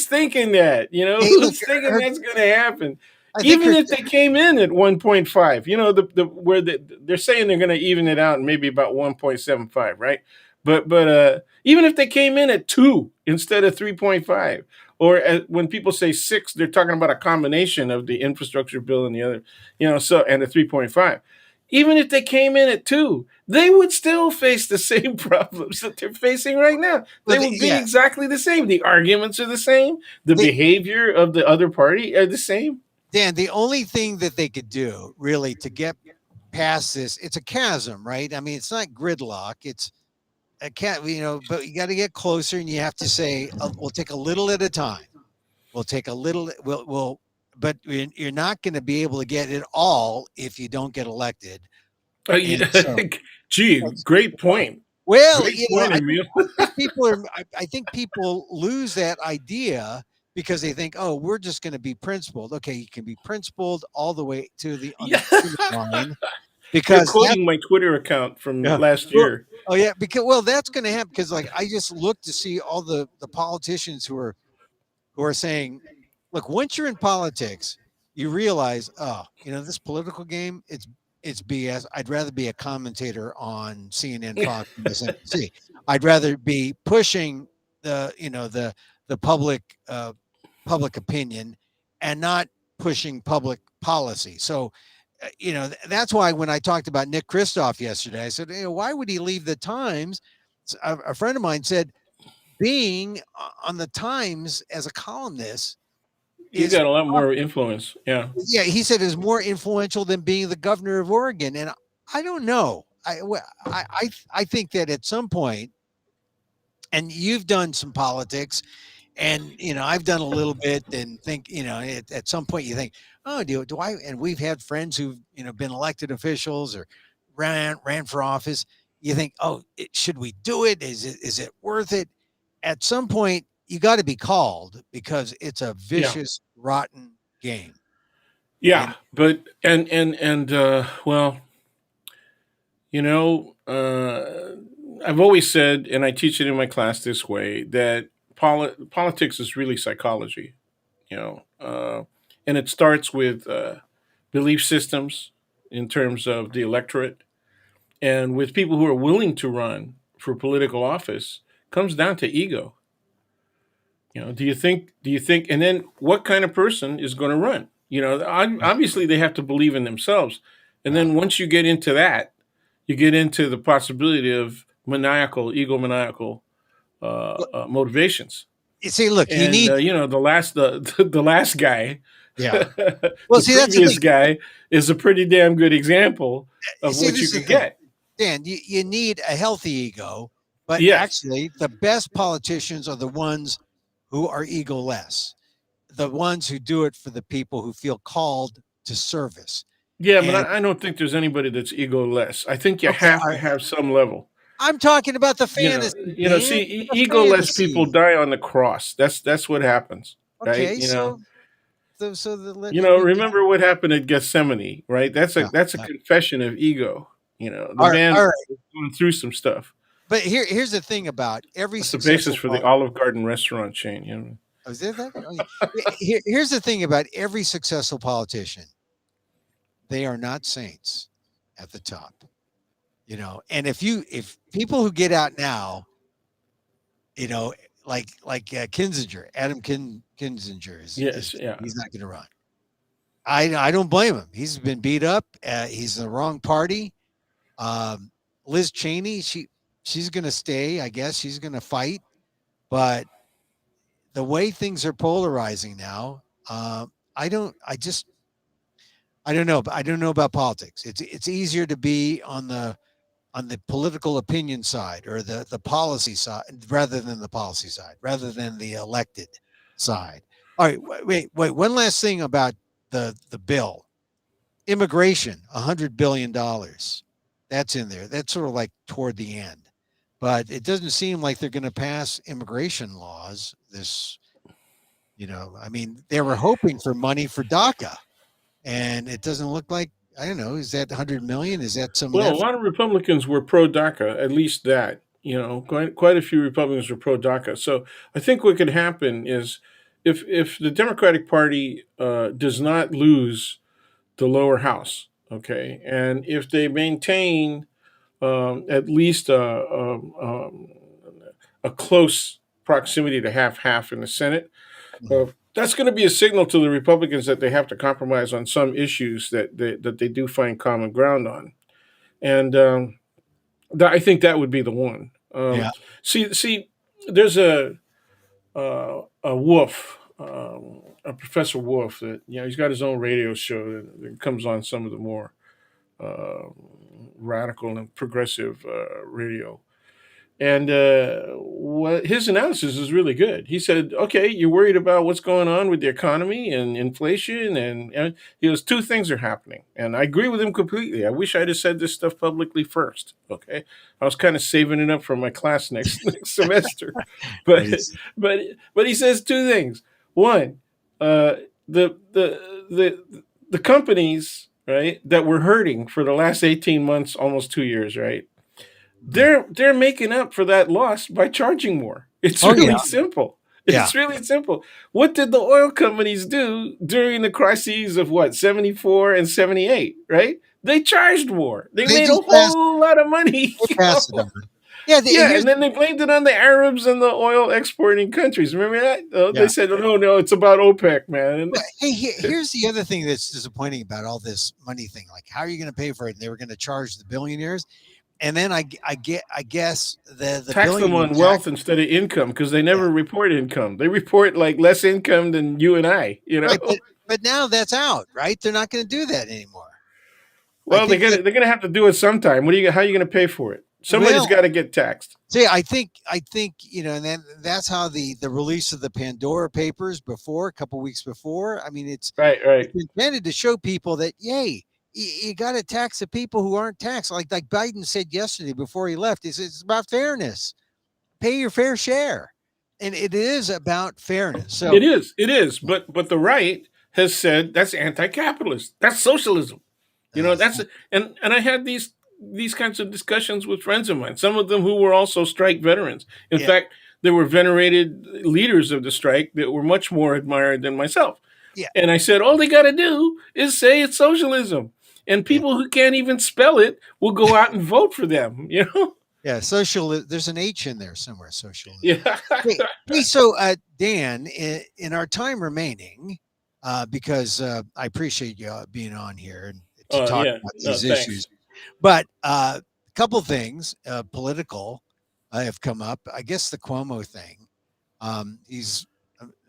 thinking that? hey, look, Who's thinking that's going to happen?" I think Even her, if they came in at 1.5, they're saying they're going to even it out maybe about 1.75, right? But even if they came in at 2 instead of 3.5, or when people say 6, they're talking about a combination of the infrastructure bill and the other, so and the 3.5. Even if they came in at 2, they would still face the same problems that they're facing right now. Well, They would be yeah, exactly the same. The arguments are the same. The they, behavior of the other party are the same. Dan, the only thing that they could do really to get past this, it's a chasm, right? I mean, it's not gridlock. It's a cat, but you got to get closer and you have to say, we'll take a little at a time. We'll take a little, but you're not going to be able to get it all if you don't get elected. And Yeah. so, Gee, great point. well, Great point, Emil. I think people are, I think people lose that idea because they think, oh, we're just going to be principled. Okay, you can be principled all the way to the Yeah. line You're because that, quoting my Twitter account from yeah. last Well, year. oh yeah, because that's going to happen because like I just looked to see all the politicians who are saying, look, once you're in politics, you realize, oh, this political game, it's BS. I'd rather be a commentator on CNN, Fox, and MSNBC. I'd rather be pushing the public opinion and not pushing public policy. So, that's why when I talked about Nick Kristof yesterday, I said, why would he leave the Times? A friend of mine said, being on the Times as a columnist You is, got a lot more influence. Yeah. yeah, he said is more influential than being the governor of Oregon. And I don't know. I think that at some point, and you've done some politics, and I've done a little bit, and think at some point you think, oh, do I? And we've had friends who've been elected officials or ran for office. You think, oh, should we do it? Is it worth it? At some point, you got to be called because it's a Yeah. vicious, rotten game. Yeah. And But and well, you know, I've always said, and I teach it in my class this way, that politics is really psychology. You know, and it starts with belief systems in terms of the electorate, and with people who are willing to run for political office, comes down to ego. Do you think, and then what kind of person is going to run? Obviously they have to believe in themselves. And uh, then once you get into that, you get into the possibility of egomaniacal motivations. you see, look, you And need, the last guy, yeah. Well, the see, that's the previous thing. guy, is a pretty damn good example of See, what this you is the could thing, get. Dan. You need a healthy ego, but Yes. actually, the best politicians are the ones who are egoless, the ones who do it for the people who feel called to service. Yeah, but And I don't think there's anybody that's egoless. I think you okay, have to have some level. I'm talking about the You know, fantasy, you know. Dan. See, The egoless people fantasy. die on the cross. That's what happens, right? Okay, let me give. Remember what happened at Gethsemane, right? That's a Yeah, that's a yeah. confession of ego. The man All right. was going through some stuff. But here's the thing about every That's the basis successful. for the Olive Garden restaurant chain. Oh, is there that? Oh, yeah. Here's the thing about every successful politician: they are not saints at the top. And if people who get out now, you know, like Kinzinger, Kinzinger Yes, yeah, he's not going to run. I don't blame him. He's been beat up. He's in the wrong party. Um, Liz Cheney, she's going to stay. I guess she's going to fight. But the way things are polarizing now, I don't. I don't know. I don't know about politics. It's easier to be on the political opinion side or the policy side rather than the policy side, rather than the elected side. All right, wait. One last thing about the bill. Immigration, $100 billion. That's in there. That's sort of like toward the end. But it doesn't seem like they're going to pass immigration laws I mean, they were hoping for money for DACA, and it doesn't look like, I don't know, is that 100 million? Is that some of well, a that? lot of Republicans were pro DACA, at least that. Quite a few Republicans were pro DACA. So I think what could happen is if the Democratic Party does not lose the lower house, okay, and if they maintain at least a close proximity to half in the Senate. Mhm. That's going to be a signal to the Republicans that they have to compromise on some issues that they do find common ground on, and I think that would be the one. Yeah. See, there's a Wolf, a Professor Wolf that he's got his own radio show that comes on some of the more uh, radical and progressive radio. And what his analysis is really good. He said, "Okay, you're worried about what's going on with the economy and inflation, and he goes, two things are happening." And I agree with him completely. I wish I'd have said this stuff publicly first. Okay, I was kind of saving it up for my class next semester, but What is but but he says two things. One, the companies, right, that were hurting for the last 18 months, almost 2 years, right, Mhm. they're making up for that loss by charging more. It's Oh, yeah. really simple. Yeah. It's really simple. What did the oil companies do during the crises of what, 74 and 78, right? They charged more. They They made a just passed whole lot of money. they passed it on. Yeah, Yeah, here's and then they blamed it on the Arabs and the oil exporting countries. Remember that? They yeah. said, "Oh, no, it's about OPEC, man." Well, hey, here's the other thing that's disappointing about all this money thing. Like, how are you going to pay for it? And they were going to charge the billionaires, and then I guess the Tax them billionaires on act. wealth instead of income because they Yeah, never report income. They report like less income than you and I, you right. know? But now that's out, right? They're not going to do that anymore. I Well, think that they're gonna have to do it sometime. How are you gonna pay for it? Somebody's well, got to get taxed. see, I think and then that's how the release of the Pandora Papers before a couple weeks before. I mean, Right, it's right. intended to show people that yay, you got to tax the people who aren't taxed. Like Biden said yesterday before he left, he says it's about fairness. Pay your fair share, and it is about fairness. So It is. But the right has said that's anti-capitalist. That's socialism. That's uh, and I had these kinds of discussions with friends of mine. Some of them who were also strike veterans. In yeah, fact, there were venerated leaders of the strike that were much more admired than myself. yeah, And I said, all they got to do is say it's socialism. And yeah, people who can't even spell it will go out and vote for them, you know? yeah. Social. There's an H in there somewhere. Socialism. Yeah. Hey, so Dan, in our time remaining, because I appreciate you being on here and to talk Yeah. about No, these issues, thanks. but a couple things political have come up. I guess the Cuomo thing. He's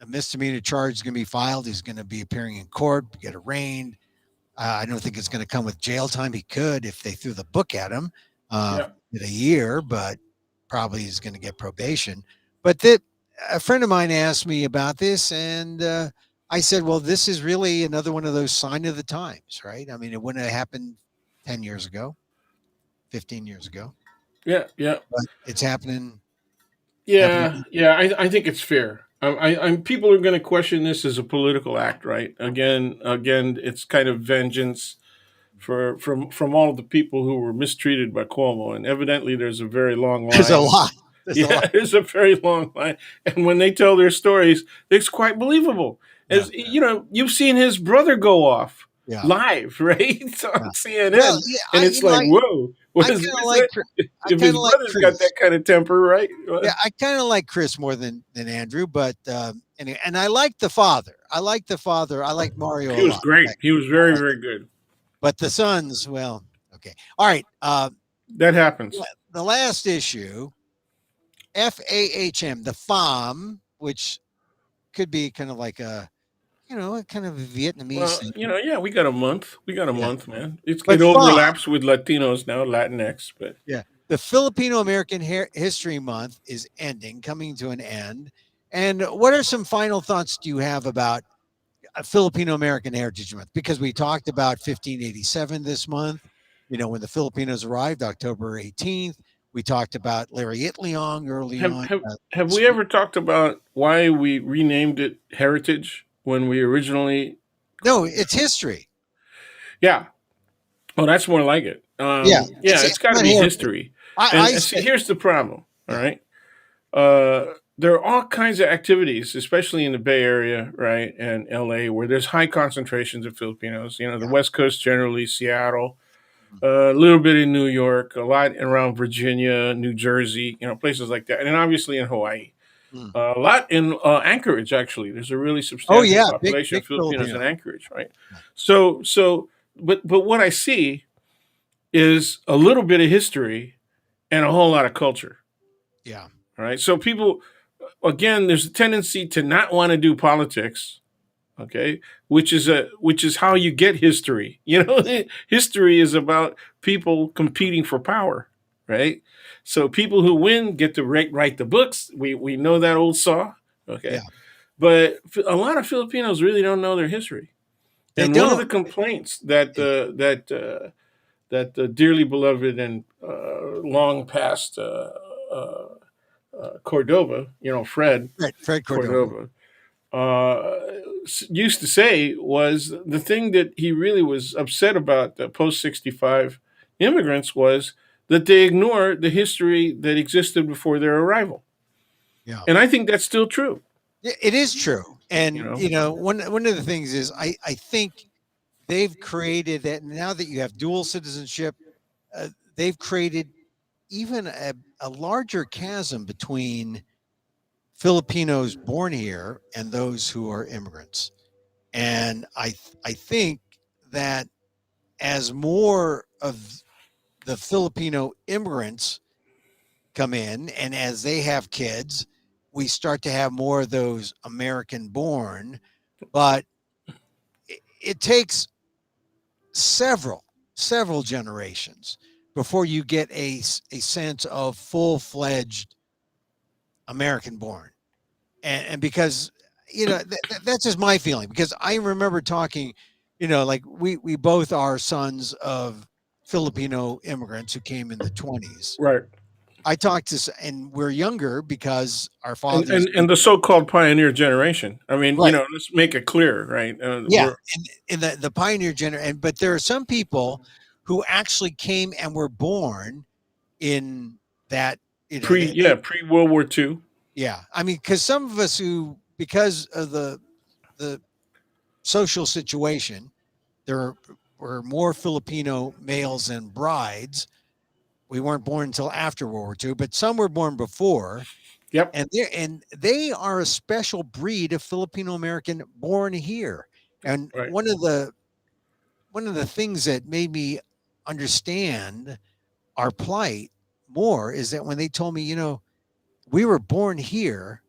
a misdemeanor charge is going to be filed. He's going to be appearing in court, get arraigned. I don't think it's going to come with jail time. He could if they threw the book at him, Yeah. get a year, but probably he's going to get probation. But that a friend of mine asked me about this, and I said, "Well, this is really another one of those sign of the times, right? I mean, it wouldn't have happened 10 years ago, 15 years ago, Yeah. Yeah. but it's happening. Yeah. I think it's fair. People are going to question this as a political act, right? Again, it's kind of vengeance from all of the people who were mistreated by Cuomo, and evidently there's a very long There's a line. lot. There's a lot. Yeah, there's a very long line, and when they tell their stories, it's quite believable. Yeah, As you've seen his brother go off yeah, live, right, yeah. on Well, CNN, yeah, and it's like, whoa, I kind of like, I if kind his of like brother's got Chris. that kind of temper, right? Yeah, I kind of like Chris more than Andrew, but and I like the father. I like the father. I like Mario He a was lot. great. He was very, very good. But the sons, well, okay, all right. That happens. The last issue, FAHM, the FAHM, which could be kind of like a kind of a Vietnamese Well, thing. yeah, we got a month. We got a Yeah, month, man. but It FAHM, overlaps with Latinos now, Latinx, but yeah, the Filipino American History Month is ending, coming to an end. And what are some final thoughts do you have about Filipino American Heritage Month? Because we talked about 1587 this month, when the Filipinos arrived, October 18th. We talked about Larry Itliong early have on. have have we ever talked about why we renamed it Heritage when we originally? No, it's history. Yeah. Oh, that's more like it. Yeah, Yeah, it's it's got to not be heritage. history. I And see, say, here's the problem. All yeah, right. There are all kinds of activities, especially in the Bay Area, right, and LA, where there's high concentrations of Filipinos. The yeah, West Coast generally, Seattle, a little bit in New York, a lot around Virginia, New Jersey, places like that, and then obviously in Hawaii. Mm. A lot in Anchorage, actually. There's a really Oh substantial yeah, population big of Filipinos Filipino. in Anchorage, right? Yeah. But what I see is a little bit of history and a whole lot of culture. Yeah. All right. So people, again, there's a tendency to not want to do politics. Okay, which is how you get history. History is about people competing for power, right? So people who win get to write the books. We know that old saw. Yeah. Okay, but a lot of Filipinos really don't know their history. They And one of don't. the complaints that the dearly beloved and long past Cordova, Fred Fred Cordova. Cordova, used to say was the thing that he really was upset about the post 65 immigrants was that they ignore the history that existed before their arrival. Yeah. And I think that's still true. It is true. You And know, one of the things is I think they've created that now that you have dual citizenship, they've created even a larger chasm between Filipinos born here and those who are immigrants. And I think that as more of the Filipino immigrants come in and as they have kids, we start to have more of those American born, but it takes several generations before you get a sense of full-fledged American born. And because that's just my feeling, because I remember talking, like we both are sons of Filipino immigrants who came in the 20s. right? I talked to and we're younger because our And, fathers and and the so-called pioneer generation. I mean, right. let's make it clear, right? Yeah, We're and in the pioneer generation, but there are some people who actually came and were born in that, pre World War II. yeah. I mean, because some of us who, because of the social situation, there were more Filipino males and brides. We weren't born until after World War II, but some were born before, Yep. and they are a special breed of Filipino American born here. And Right. one of the things that made me understand our plight more is that when they told me, we were born here,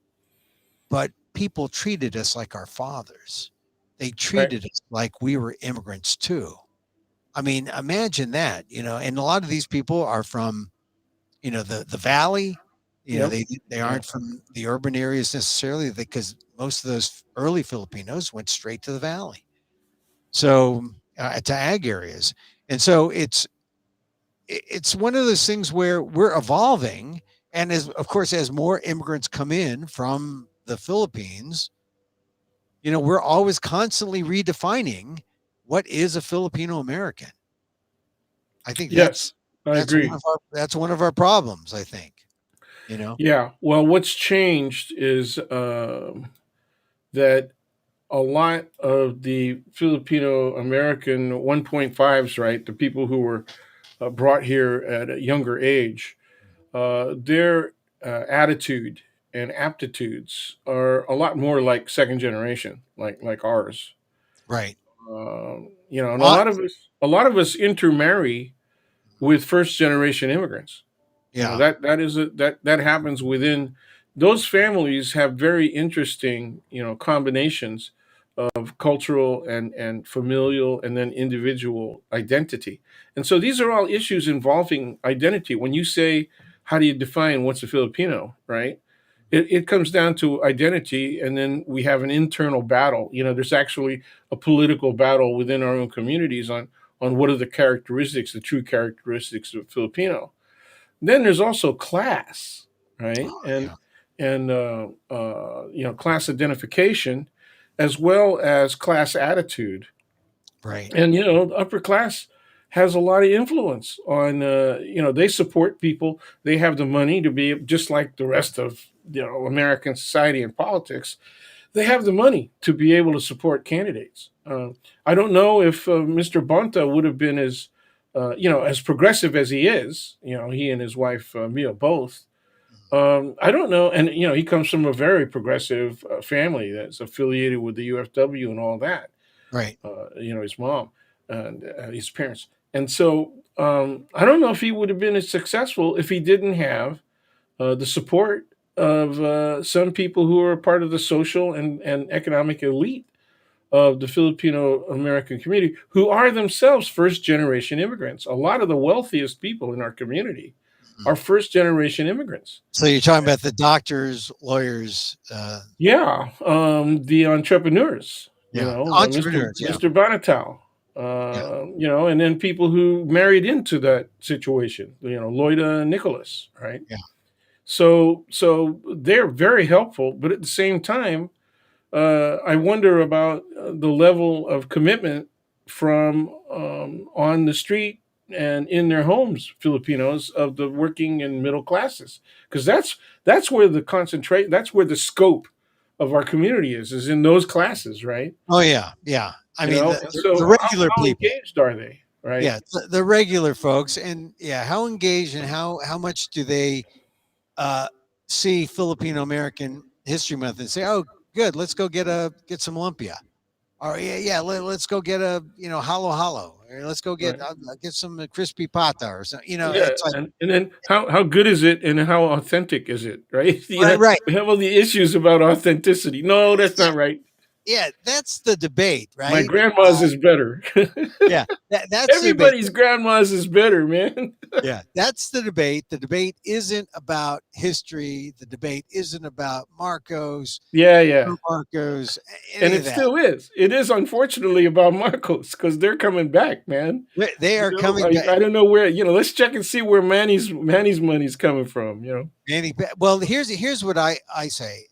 but people treated us like our fathers. They Right. treated us like we were immigrants too. I mean, imagine that, and a lot of these people are from, the valley. Yep. They Yeah. aren't from the urban areas necessarily, because most of those early Filipinos went straight to the valley. So to ag areas. And so it's one of those things where we're evolving, and as of course as more immigrants come in from the Philippines, we're always constantly redefining what is a Filipino American. I think Yes, I that's one agree. of our problems, I think, you know. Yeah. Well, what's changed is that a lot of the Filipino American 1.5s, right, the people who were brought here at a younger age, their attitude and aptitudes are a lot more like second generation, like ours. Right. And Uh, a lot of us intermarry with first generation immigrants. yeah. That happens within those families have very interesting combinations of cultural and familial and then individual identity. And so these are all issues involving identity. When you say how do you define what's a Filipino, right? It comes down to identity, and then we have an internal battle. There's actually a political battle within our own communities on what are the true characteristics of Filipino. Then there's also class, right? Oh, And yeah. class identification, as well as class attitude. Right. And the upper class has a lot of influence on. They support people. They have the money to be just like the rest of American society and politics. They have the money to be able to support candidates. I don't know if Mr. Bonta would have been as as progressive as he is, he and his wife Mia both. Mhm. I don't know, and he comes from a very progressive family that's affiliated with the UFW and all that. Right. His mom and his parents, and so I don't know if he would have been as successful if he didn't have the support of some people who are part of the social and economic elite of the Filipino American community, who are themselves first generation immigrants. A lot of the wealthiest people in our community Mhm. are first generation immigrants. So you're talking about the doctors, lawyers, Yeah, the entrepreneurs, yeah, Mr. entrepreneurs. Yeah. Mr. Banatal, Yeah. and then people who married into that situation, Loida and Nicholas, right? Yeah. So they're very helpful, but at the same time, I wonder about the level of commitment from on the street and in their homes, Filipinos of the working and middle classes, because that's where the concentrate, that's where the scope of our community is in those classes, right? Oh yeah. Yeah. I mean, And the so regular how people. engaged are they, right? Yeah, the regular folks, and yeah, how engaged and how much do they uh, see Filipino American History Month and say, "Oh, good, let's go get some lumpia," or yeah, let's go get a halo halo, or let's go Right. get some crispy pata or something. Yeah, It's like and then how good is it and how authentic is it, right? right, right. We have all the issues about authenticity. No, that's Yeah, not right. yeah, that's the debate, My right? grandma's is better. Yeah, that's the debate. Everybody's grandma's is better, man. Yeah, that's the debate. The debate isn't about history. The debate isn't about Marcos, Yeah, yeah. Marcos, And any of it that. still is. It is unfortunately about Marcos because they're coming back, man. They are coming back. I don't know where. Let's check and see where Manny's money's coming from. Well, here's what I say.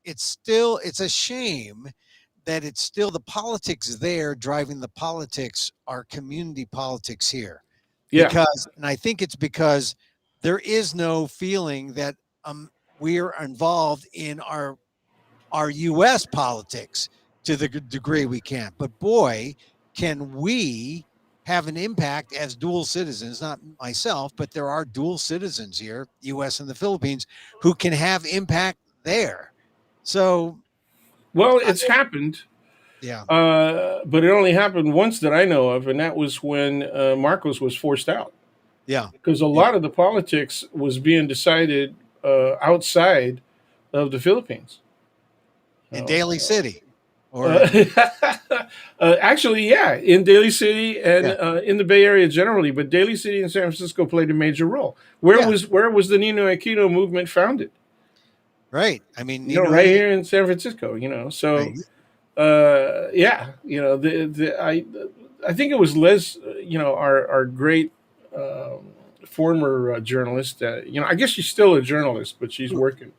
It's still it's a shame that it's still the politics there driving the politics, our community politics here, Yeah, because and I think it's because there is no feeling that we're involved in our U.S. politics to the degree we can. But boy, can we have an impact as dual citizens, not myself, but there are dual citizens here, U.S. and the Philippines, who can have impact there. So, well, I, it's happened, yeah, but it only happened once that I know of, and that was when Marcos was forced out yeah, because a yeah. lot of the politics was being decided outside of the Philippines. In So, Daly City or Uh, in, actually, yeah, in Daly City and yeah, in the Bay Area generally, but Daly City and San Francisco played a major role. yeah, Where was the Nino Aquino movement founded? right. I mean, Nino, Right here in San Francisco. right. So yeah, I think it was Les, our great former journalist. I guess she's still a journalist, but she's working.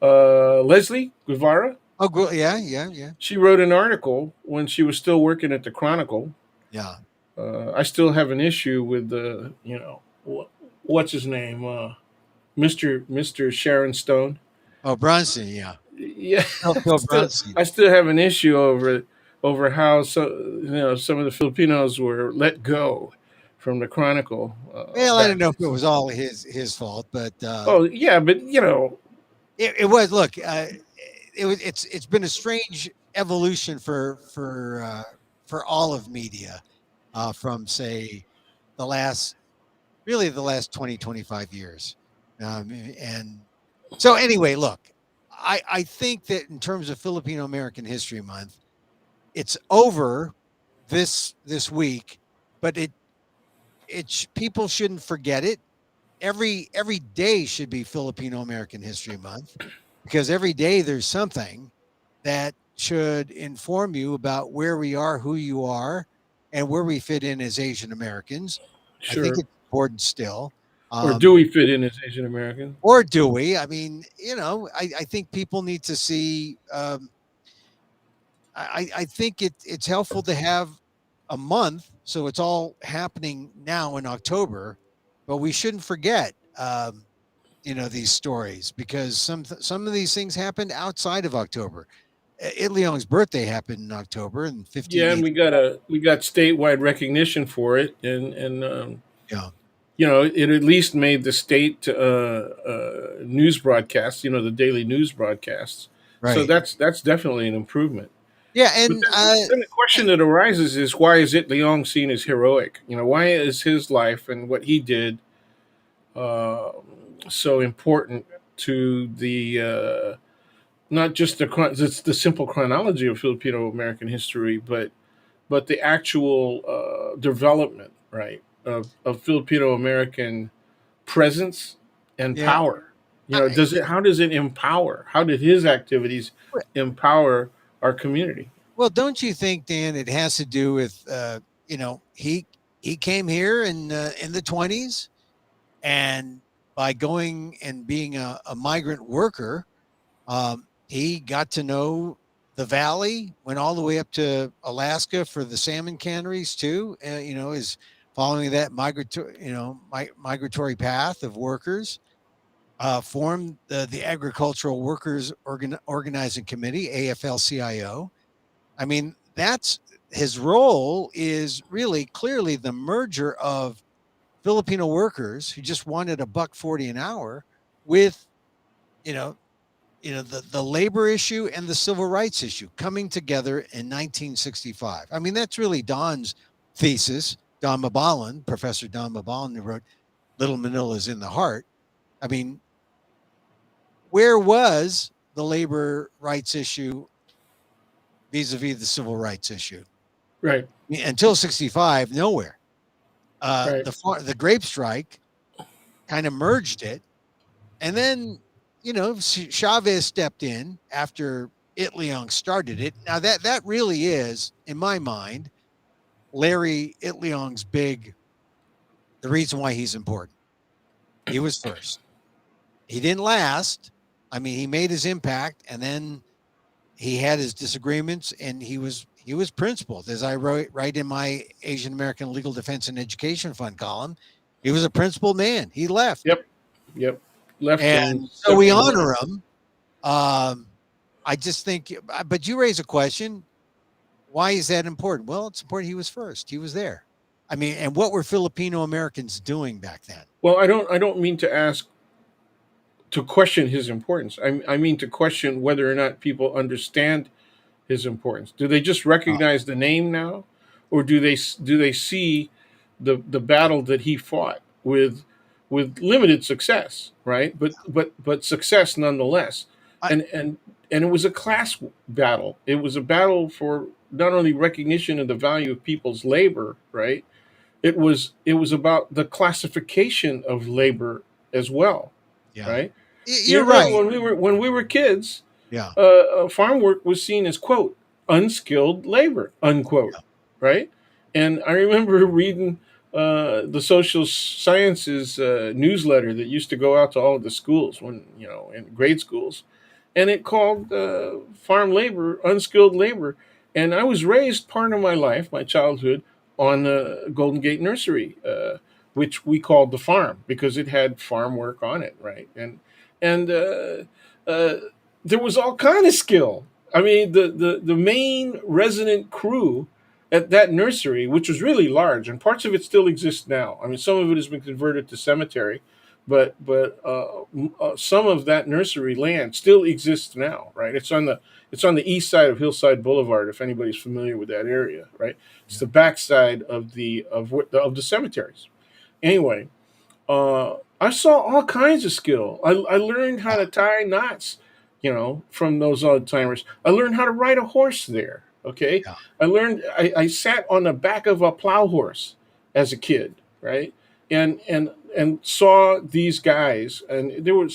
Leslie Guevara. Oh, yeah, yeah, yeah, She wrote an article when she was still working at the Chronicle. yeah. I still have an issue with the, what's his name, Mister Sharon Stone. Oh, Bronson, yeah. Yeah, Phil Bronson. I still have an issue over how some of the Filipinos were let go from the Chronicle Well, I back. don't know if it was all his fault, but Oh yeah, but it was. Look, it's been a strange evolution for all of media from say the last really the last 20 25 years, and so anyway, look, I think that in terms of Filipino American History Month, it's over this week, but people shouldn't forget it. Every day should be Filipino American History Month because every day there's something that should inform you about where we are, who you are, and where we fit in as Asian Americans. I think sure. it's important still. Or do Um, we fit in as Asian Americans? or do we? I mean, I think people need to see. I think it's helpful to have a month, so it's all happening now in October, but we shouldn't forget. These stories because some of these things happened outside of October. Itliong's birthday happened in October in Yeah, and 1580. we got statewide recognition for it, and Yeah, it at least made the state news broadcasts, the daily news broadcasts. So right. that's definitely an improvement. Yeah, But and then the question that arises is, why is it Leong seen as heroic? Why is his life and what he did uh, so important to the not just the simple chronology of Filipino American history, but the actual development, right, of Filipino American presence and yeah, power. I, Does it? How does it empower? How did his activities empower our community? well, don't you think, Dan? It has to do with he came here in the 20s, and by going and being a migrant worker, he got to know the valley, went all the way up to Alaska for the salmon canneries too. Is following that migratory path of workers. Formed the Agricultural Workers Organizing Committee, AFL-CIO. I mean, that's his role is really clearly the merger of Filipino workers who just wanted a buck 40 an hour with, you know, the labor issue and the civil rights issue coming together in 1965. I mean, that's really Don's thesis. Don Mabalan, Professor Don Mabalan, who wrote Little Manila's in the Heart. I mean, where was the labor rights issue vis-a-vis the civil rights issue? Right, Until 65, nowhere. right. The grape strike kind of merged it. And then, Chavez stepped in after Itliong started it. Now that really is, in my mind, Larry Itliong's the reason why he's important. He was first. He didn't last. I mean, he made his impact, and then he had his disagreements, and he was principled. As I write in my Asian American Legal Defense and Education Fund column, he was a principled man. He left, Yep, yep. Left and and so stepped we forward. honor him. I just think, but you raise a question. Why is that important? Well, it's important. He was first. He was there. I mean, and what were Filipino Americans doing back then? Well, I don't mean to question his importance. I mean to question whether or not people understand his importance. Do they just Uh, recognize the name now, or do they see the battle that he fought with limited success, right? But success nonetheless. I, And it was a class battle. It was a battle for not only recognition of the value of people's labor, right? It was about the classification of labor as well, yeah, right? You you're remember right. when we were kids, Yeah, farm work was seen as, quote, unskilled labor, unquote, right? And I remember reading the social sciences newsletter that used to go out to all of the schools in grade schools, and it called farm labor unskilled labor. And I was raised part of my life, my childhood, on Golden Gate Nursery, which we called the farm because it had farm work on it, right? And uh, there was all kind of skill. I mean, the main resident crew at that nursery, which was really large, and parts of it still exists now. I mean, some of it has been converted to cemetery, but some of that nursery land still exists now, right? It's on the east side of Hillside Boulevard, if anybody's familiar with that area, right? It's the backside of the cemeteries. Anyway, I saw all kinds of skill. I learned how to tie knots, from those old timers. I learned how to ride a horse there. Okay, yeah, I sat on the back of a plow horse as a kid, right? And saw these guys, and there were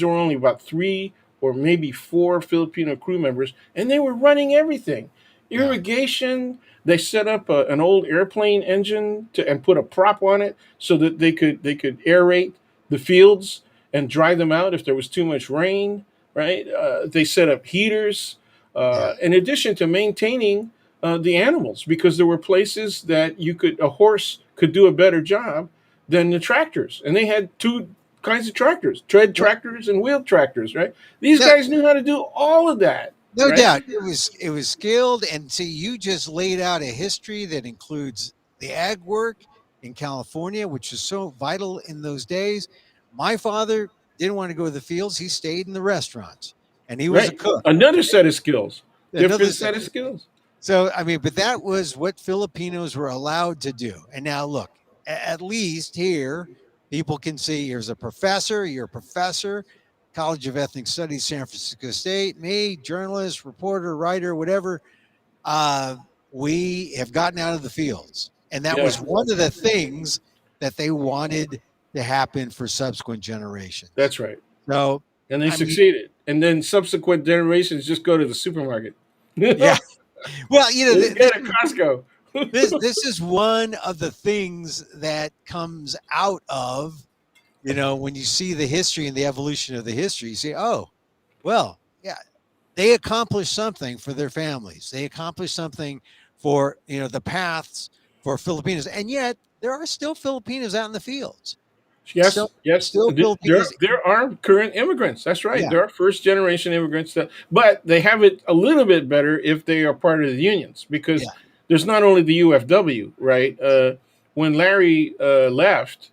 only about three or maybe four Filipino crew members, and they were running everything, yeah, irrigation. They set up an old airplane engine and put a prop on it so that they could aerate the fields and dry them out if there was too much rain. Right? They set up heaters yeah, in addition to maintaining the animals, because there were places that a horse could do a better job than the tractors, and they had two kinds of tractors: tread yeah. tractors and wheel tractors. Right? These No, guys knew how to do all of that. No right? doubt, it was skilled, and see, you just laid out a history that includes the ag work in California, which is so vital in those days. My father didn't want to go to the fields; he stayed in the restaurants, and he was a Right. cook. Another set of skills. Another Different set. set of skills. So, I mean, but that was what Filipinos were allowed to do. And now, look, at least here, people can see here's a professor, you're a professor, College of Ethnic Studies, San Francisco State, me, journalist, reporter, writer, whatever. Uh, we have gotten out of the fields. And that Yeah, was one of the things that they wanted to happen for subsequent generations. that's right. So, And they I mean, succeeded. And then subsequent generations just go to the supermarket. yeah. Let's Well, get a Costco. this is one of the things that comes out of, when you see the history and the evolution of the history. You say, oh, well, yeah, they accomplished something for their families. They accomplished something for the paths for Filipinos, and yet there are still Filipinos out in the fields. Yes, Still, yes. still There Filipinos. there are current immigrants. That's right. Yeah, There are first generation immigrants that, but they have it a little bit better if they are part of the unions because yeah, there's not only the UFW, right? When Larry left,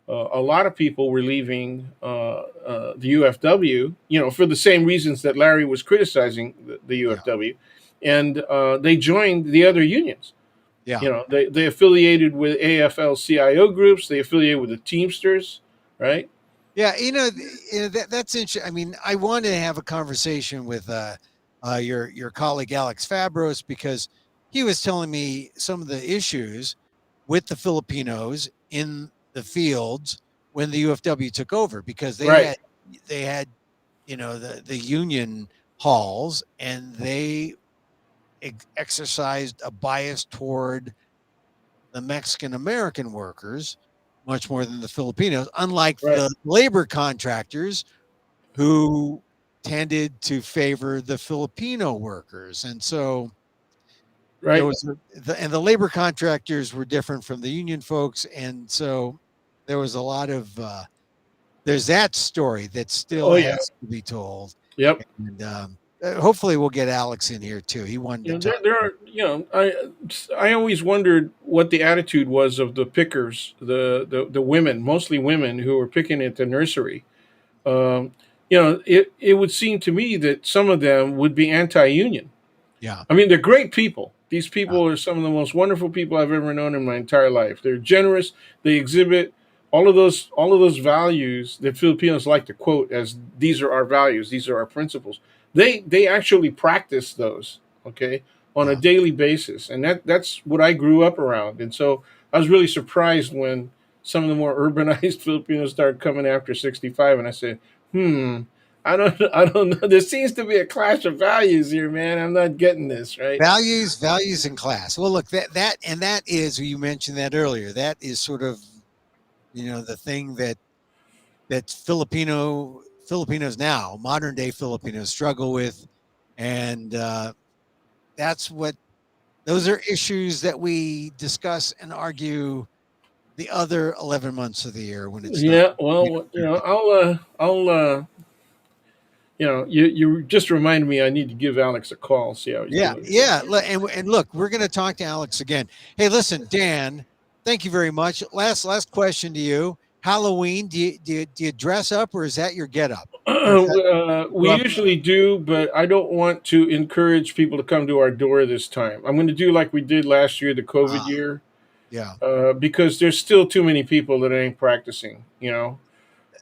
a lot of people were leaving the UFW, for the same reasons that Larry was criticizing the yeah, UFW, and they joined the other unions. yeah. They affiliated with AFL-CIO groups. They affiliated with the Teamsters, right? Yeah, that's interesting. I mean, I wanted to have a conversation with your colleague Alex Fabros because he was telling me some of the issues with the Filipinos in the fields when the UFW took over because they Right, had the union halls, and they exercised a bias toward the Mexican American workers much more than the Filipinos, unlike right, the labor contractors who tended to favor the Filipino workers. And so there right. was, and the labor contractors were different from the union folks. And so there was a lot of, there's that story that still Oh yeah, has to be told. yep. And hopefully we'll get Alex in here too. He wanted to There talk there about. are I always wondered what the attitude was of the pickers, the women, mostly women who were picking at the nursery. Um, it would seem to me that some of them would be anti-union. Yeah. I mean, they're great people. These Yeah. people are some of the most wonderful people I've ever known in my entire life. They're generous. They exhibit all of those values that Filipinos like to quote as these are our values, these are our principles. They actually practice those, okay, on a Yeah. daily basis, and that's what I grew up around. And so I was really surprised when some of the more urbanized Filipinos started coming after 65, and I said, I don't know. There seems to be a clash of values here, man. I'm not getting this, right? Values and class. Well, look, that is, you mentioned that earlier. That is sort of, the thing that Filipinos now, modern day Filipinos, struggle with. And that's what those are issues that we discuss and argue the other 11 months of the year when it's not. Yeah, well, you just reminded me I need to give Alex a call, see how he's Yeah, doing. yeah. And look, we're going to talk to Alex again. Hey, listen, Dan, thank you very much. Last question to you. Halloween, do you dress up, or is that your get up? Or is that We rough? usually do, but I don't want to encourage people to come to our door this time. I'm going to do like we did last year, the COVID Ah, year, yeah, because there's still too many people that ain't practicing. yeah.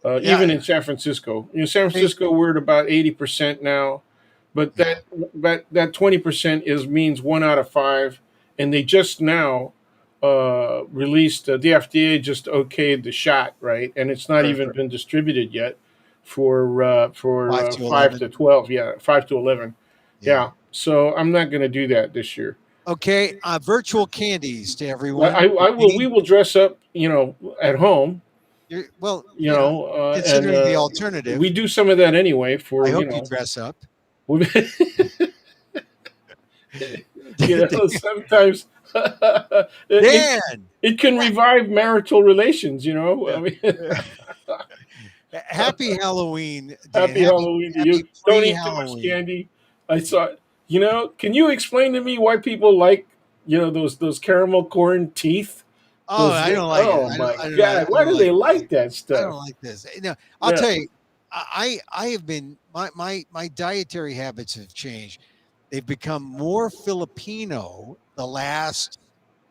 Even in San Francisco. San Hey, Francisco, we're at about 80% now, but yeah, that 20% is means 1 out of 5, and they just now released the FDA just okayed the shot, right, and it's not for even been distributed yet for 5 5 to 11. to 12, yeah, 5 to 11, Yeah. yeah. So I'm not going to do that this year. Okay. Virtual candies to everyone. I will. We will dress up, at home, Well, and considering the we alternative, do some of that anyway I for hope you dress up. sometimes it, Dan, it can revive marital relations, I yeah. mean, Happy Halloween, Dan. happy Happy Halloween to happy you. Don't pre eat too much Halloween. candy. I saw. Can you explain to me why people like those caramel corn teeth? Oh, Those I things. don't like it. Oh my I God! Why don't do like they like that I stuff? don't like this. I'll Yeah, tell you, I have been my dietary habits have changed. They've become more Filipino the last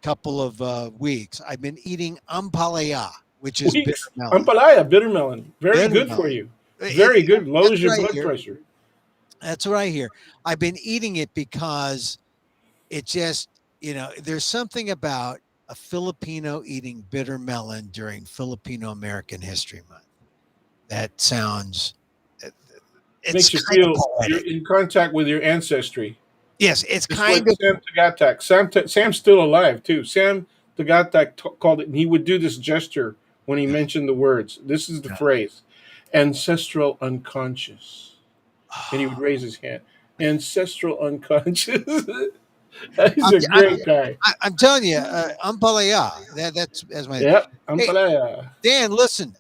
couple of weeks. I've been eating ampalaya, which is bitter weeks. melon. Ampalaya, bitter melon, very Bitter good for melon. you. Very good. That's Lowers your what I blood hear. pressure. That's what I hear. I've been eating it because it just, there's something about a Filipino eating bitter melon during Filipino American History Month. That sounds, uh, it's Makes you kind of feel you're poetic. in contact with your ancestry. Yes, it's Just like kind of, Sam Tagatak. Sam's still alive too. Sam Tagatak called it, and he would do this gesture when he mentioned the words. This is the phrase, ancestral unconscious, and he would raise his hand. Ancestral unconscious. He's I'm, a I'm, great guy. I'm telling you, ampalaya. That's my. Yep, Hey, Ampalaya. Dan, listen.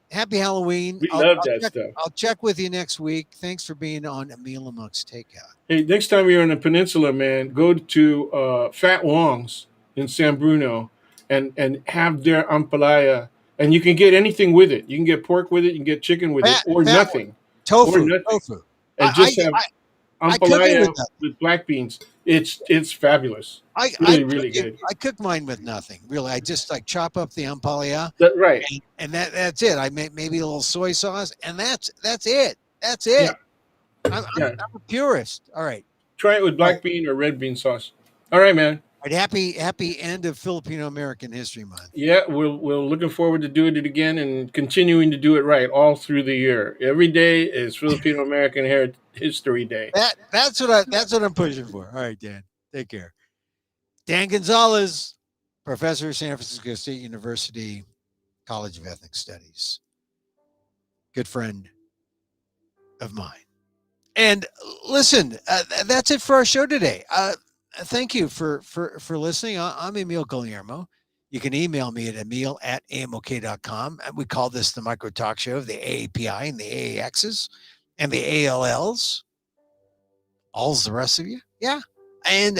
Happy Halloween. We love that stuff. I'll check with you next week. Thanks for being on Emil Amok's Takeout. Hey, next time you're on the peninsula, man, go to Fat Wong's in San Bruno and have their ampalaya. And you can get anything with it. You can get pork with it, you can get chicken with it, or Fat one. nothing. Or Tofu. nothing. Tofu. And just have I cook it with ampalaya nothing. with black beans. It's fabulous. Really, really good. I cook mine with nothing really. I just like chop up the ampalaya Right. and that's it. I make maybe a little soy sauce and that's it. That's Yeah. it. Yeah. I'm a purist. All right. Try it with All right. black bean or red bean sauce. All right, man. All right. Happy end of Filipino American History Month. Yeah, we're looking forward to doing it again and continuing to do it right all through the year. Every day is Filipino American History Day. That's what I'm pushing for. All right, Dan. Take care. Dan Gonzalez, professor, San Francisco State University, College of Ethnic Studies. Good friend of mine. And listen, that's it for our show today. Thank you for listening. I'm Emil Guillermo. You can email me at emil@amok.com. We call this the Micro Talk Show of the AAPI and the AAXs and the ALLs. All's the rest of you. Yeah. And,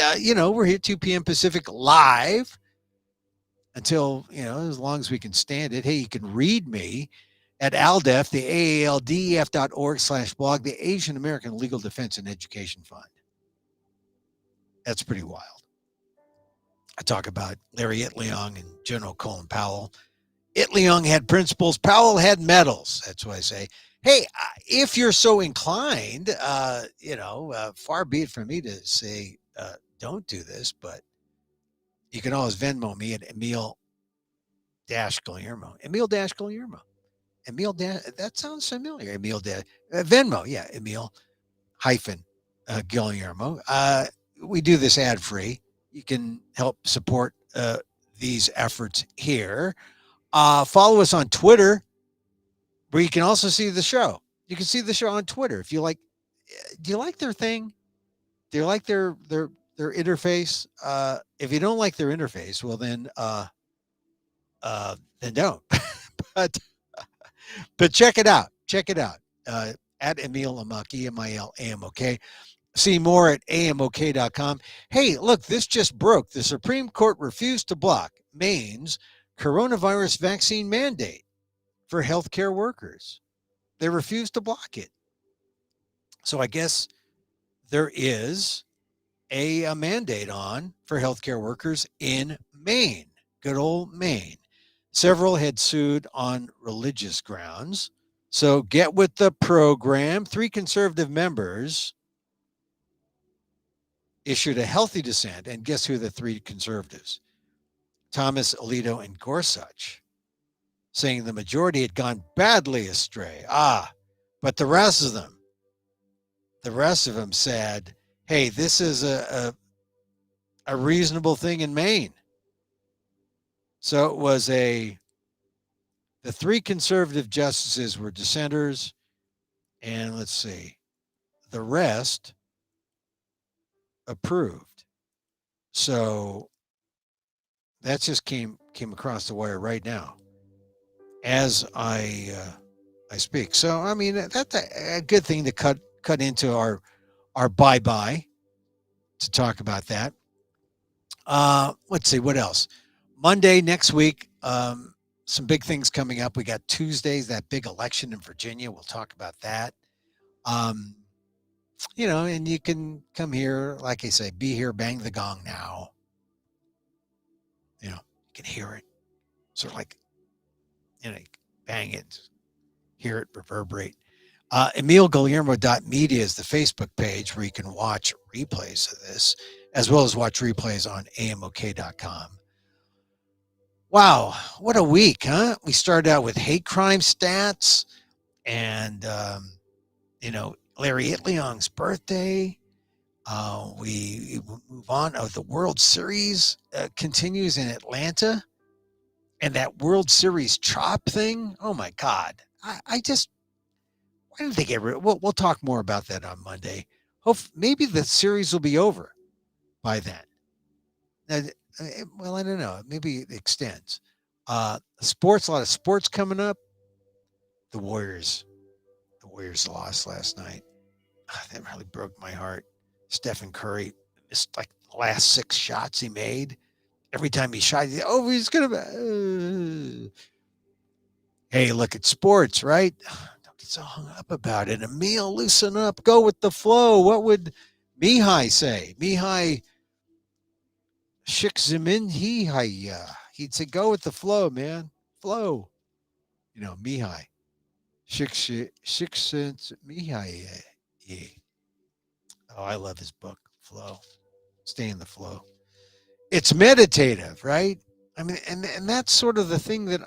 we're here 2 p.m. Pacific live until, as long as we can stand it. Hey, you can read me at ALDEF, the AALDEF.org/blog, the Asian American Legal Defense and Education Fund. That's pretty wild. I talk about Larry Itliong and General Colin Powell. Itliong had principles, Powell had medals. That's why I say, hey, if you're so inclined, far be it from me to say, don't do this, but you can always Venmo me at Emil-Guillermo. Emil-Guillermo. That sounds familiar. Venmo, yeah, Emil hyphen Guillermo. We do this ad free. You can help support these efforts here. Follow us on Twitter, where you can also see the show. You can see the show on Twitter if you like. Do you like their thing? Do you like their interface? If you don't like their interface, well then don't. but but check it out. Check it out. At Emil Amok, EMILAMOK. See more at amok.com. Hey, look, this just broke. The Supreme Court refused to block Maine's coronavirus vaccine mandate for healthcare workers. They refused to block it. So I guess there is a mandate on for healthcare workers in Maine, good old Maine. Several had sued on religious grounds. So get with the program. 3 conservative members issued a healthy dissent. And guess who the 3 conservatives? Thomas, Alito, and Gorsuch, saying the majority had gone badly astray. But the rest of them said, hey, this is a reasonable thing in Maine. So it was the 3 conservative justices were dissenters. And let's see, the rest approved. So that just came across the wire right now as I speak. So I mean that's a good thing to cut into our our bye-bye to talk about that. Let's see, what else? Monday next week, some big things coming up. We got Tuesdays, that big election in Virginia. We'll talk about that. Um, and you can come here, like I say, be here, bang the gong now. You can hear it. Sort of like, bang it, hear it reverberate. EmilGuillermo.media is the Facebook page where you can watch replays of this, as well as watch replays on AMOK.com. Wow, what a week, huh? We started out with hate crime stats and, Larry Itliong's birthday. We move on. The World Series continues in Atlanta. And that World Series chop thing, oh my God. I just, why did they get rid of it? We'll talk more about that on Monday. Maybe the series will be over by then. Well, I don't know. Maybe it extends. Sports, a lot of sports coming up. The Warriors lost last night. That really broke my heart. Stephen Curry missed like the last 6 shots he made. Every time he shot, he's going to. Hey, look at sports, right? Don't get so hung up about it. Emil, loosen up. Go with the flow. What would Mihai say? Mihai Shikzimin he'd say, go with the flow, man. Flow. Mihai. Shikzin Mihai. Oh, I love his book, Flow. Stay in the flow. It's meditative, right? I mean, and that's sort of the thing that,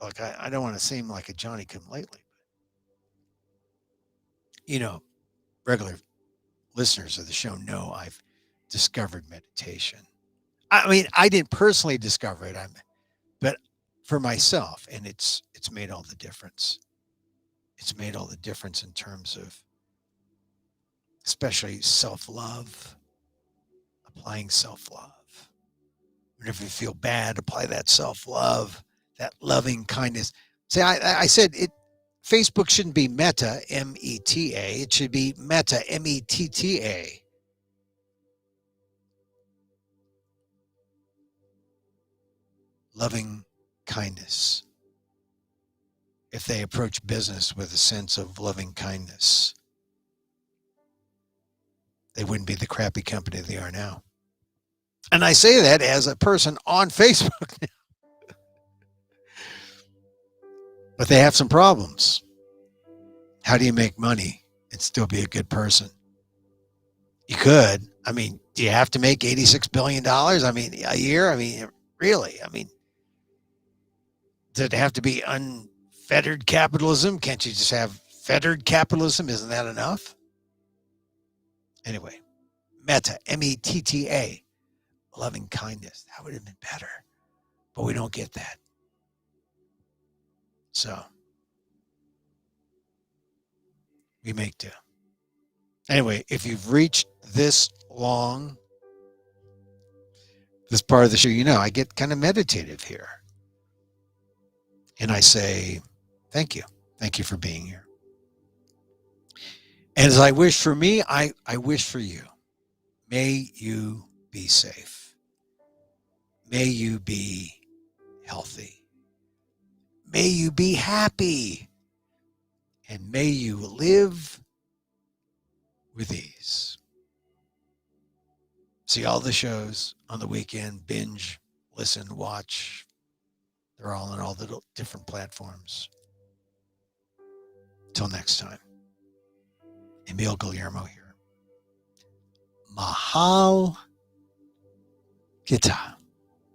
look, I don't want to seem like a Johnny come lately, but, regular listeners of the show know I've discovered meditation. I mean, I didn't personally discover it, but for myself, and it's made all the difference. It's made all the difference in terms of especially self-love, applying self-love. Whenever you feel bad, apply that self-love, that loving kindness. See, I said it. Facebook shouldn't be meta, M-E-T-A. It should be meta, M-E-T-T-A. Loving kindness. If they approach business with a sense of loving kindness, they wouldn't be the crappy company they are now. And I say that as a person on Facebook now. But they have some problems. How do you make money and still be a good person? You could. I mean, do you have to make $86 billion? I mean, a year? I mean, really? I mean, does it have to be unfettered capitalism? Can't you just have fettered capitalism? Isn't that enough? Anyway, meta, M-E-T-T-A, loving kindness. That would have been better. But we don't get that. So we make do. Anyway, if you've reached this long, this part of the show, I get kind of meditative here. And I say, thank you. Thank you for being here. And as I wish for me, I wish for you. May you be safe. May you be healthy. May you be happy. And may you live with ease. See all the shows on the weekend, binge, listen, watch. They're all on all the different platforms. Till next time, Emil Guillermo here. Mahal Gita.